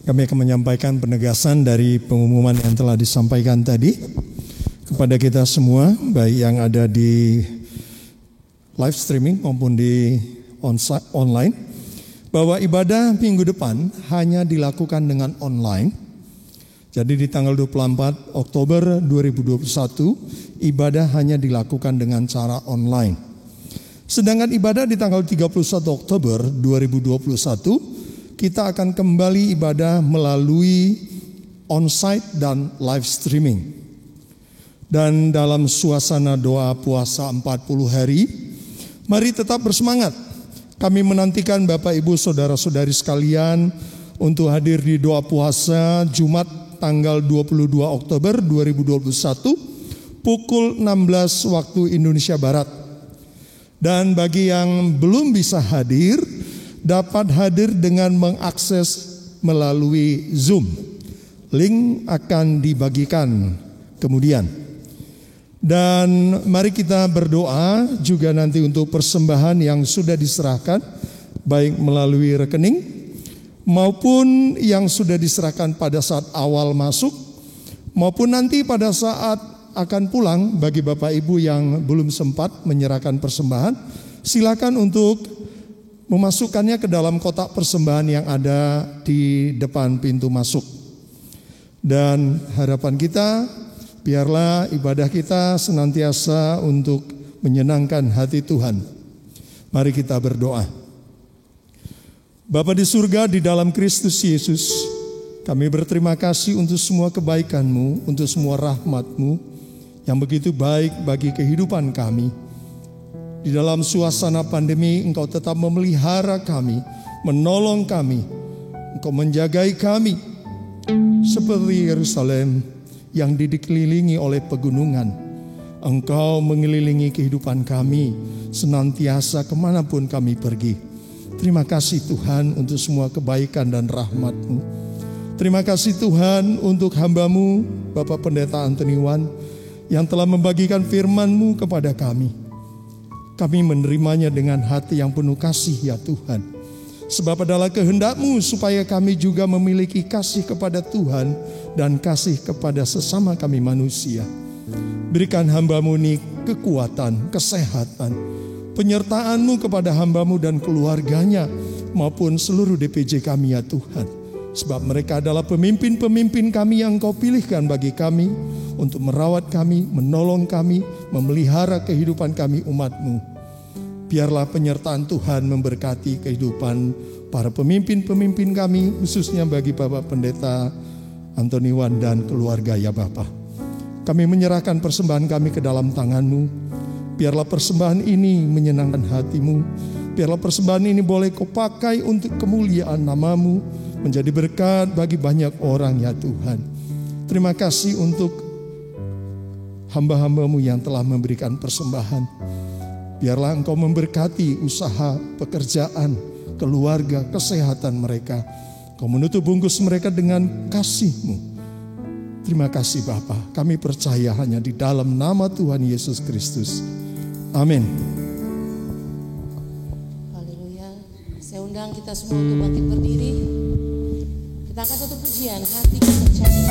kami akan menyampaikan penegasan dari pengumuman yang telah disampaikan tadi kepada kita semua, baik yang ada di live streaming maupun di online, bahwa ibadah minggu depan hanya dilakukan dengan online. Jadi di tanggal 24 Oktober 2021, ibadah hanya dilakukan dengan cara online. Sedangkan ibadah di tanggal 31 Oktober 2021, kita akan kembali ibadah melalui onsite dan live streaming. Dan dalam suasana doa puasa 40 hari, mari tetap bersemangat. Kami menantikan Bapak Ibu Saudara-saudari sekalian untuk hadir di doa puasa Jumat tanggal 22 Oktober 2021 pukul 16 waktu Indonesia Barat. Dan bagi yang belum bisa hadir, dapat hadir dengan mengakses melalui Zoom. Link akan dibagikan kemudian. Dan mari kita berdoa juga nanti untuk persembahan yang sudah diserahkan, baik melalui rekening maupun yang sudah diserahkan pada saat awal masuk, maupun nanti pada saat akan pulang. Bagi Bapak Ibu yang belum sempat menyerahkan persembahan, silakan untuk memasukkannya ke dalam kotak persembahan yang ada di depan pintu masuk. Dan harapan kita, biarlah ibadah kita senantiasa untuk menyenangkan hati Tuhan. Mari kita berdoa. Bapa di surga, di dalam Kristus Yesus, kami berterima kasih untuk semua kebaikan-Mu, untuk semua rahmat-Mu yang begitu baik bagi kehidupan kami. Di dalam suasana pandemi, Engkau tetap memelihara kami, menolong kami, Engkau menjagai kami. Seperti Yerusalem yang dikelilingi oleh pegunungan, Engkau mengelilingi kehidupan kami senantiasa kemanapun kami pergi. Terima kasih Tuhan untuk semua kebaikan dan rahmat-Mu. Terima kasih Tuhan untuk hamba-Mu, Bapak Pendeta Anthony Wan, yang telah membagikan firman-Mu kepada kami. Kami menerimanya dengan hati yang penuh kasih ya Tuhan. Sebab adalah kehendak-Mu supaya kami juga memiliki kasih kepada Tuhan dan kasih kepada sesama kami manusia. Berikan hamba-Mu ini kekuatan, kesehatan, penyertaan-Mu kepada hamba-Mu dan keluarganya maupun seluruh DPJ kami ya Tuhan. Sebab mereka adalah pemimpin-pemimpin kami yang Engkau pilihkan bagi kami untuk merawat kami, menolong kami, memelihara kehidupan kami umat-Mu. Biarlah penyertaan Tuhan memberkati kehidupan para pemimpin-pemimpin kami, khususnya bagi Bapak Pendeta Anthony Wan dan keluarga ya Bapak. Kami menyerahkan persembahan kami ke dalam tangan-Mu. Biarlah persembahan ini menyenangkan hati-Mu. Biarlah persembahan ini boleh Kau pakai untuk kemuliaan nama-Mu, menjadi berkat bagi banyak orang ya Tuhan. Terima kasih untuk hamba-hamba-Mu yang telah memberikan persembahan. Biarlah Engkau memberkati usaha, pekerjaan, keluarga, kesehatan mereka. Kau menutup bungkus mereka dengan kasih-Mu. Terima kasih Bapa. Kami percaya hanya di dalam nama Tuhan Yesus Kristus. Amin. Haleluya. Saya undang kita semua untuk bangkit berdiri. Kita akan satu pujian, hatiku percaya.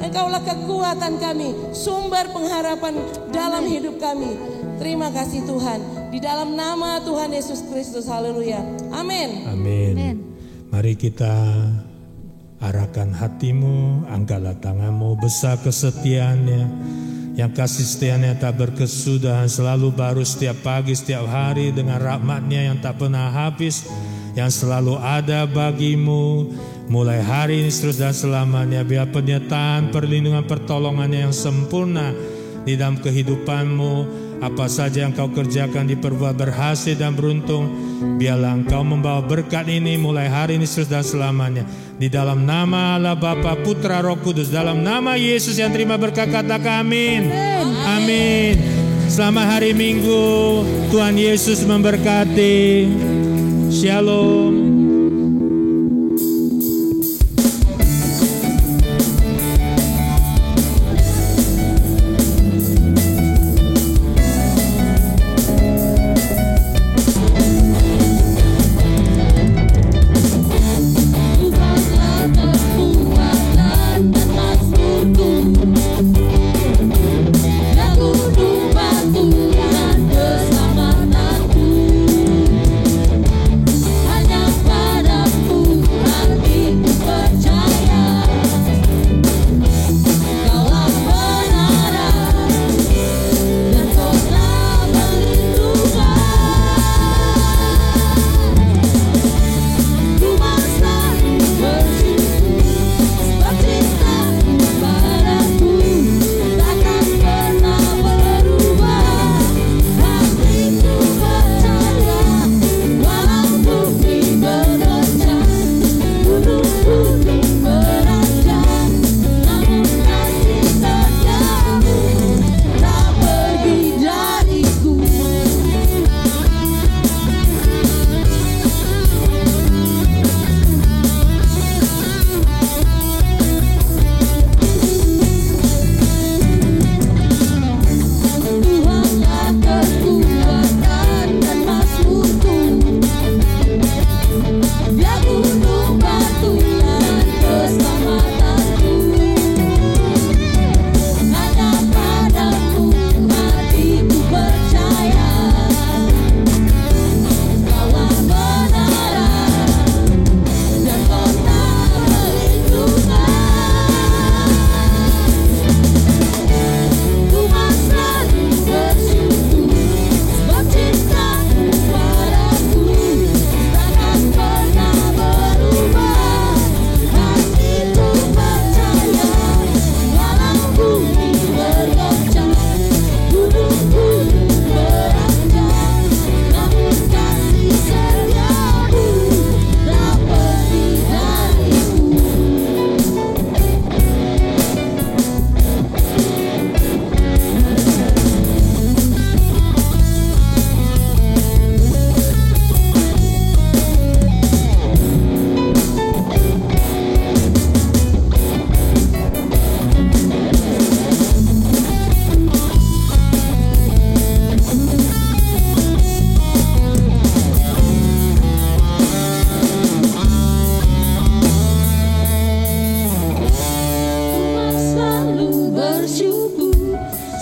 Engkaulah kekuatan kami, sumber pengharapan dalam hidup kami. Terima kasih Tuhan. Di dalam nama Tuhan Yesus Kristus, haleluya. Amin. Amin. Mari kita arahkan hatimu, angkatlah tanganmu, besar kesetiaannya, yang kasih setianya tak berkesudahan, selalu baru setiap pagi, setiap hari, dengan rahmatnya yang tak pernah habis, yang selalu ada bagimu, mulai hari ini terus dan selamanya. Biar penyertaan, perlindungan, pertolongannya yang sempurna di dalam kehidupanmu Apa saja yang kau kerjakan diperbuat berhasil dan beruntung. Biarlah engkau membawa berkat ini mulai hari ini dan selamanya. Di dalam nama Allah Bapa, Putra, Roh Kudus. Dalam nama Yesus yang terima berkat, katakan amin. Amin. Selamat hari Minggu. Tuhan Yesus memberkati. Shalom.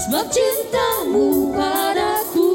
Sebab cintamu padaku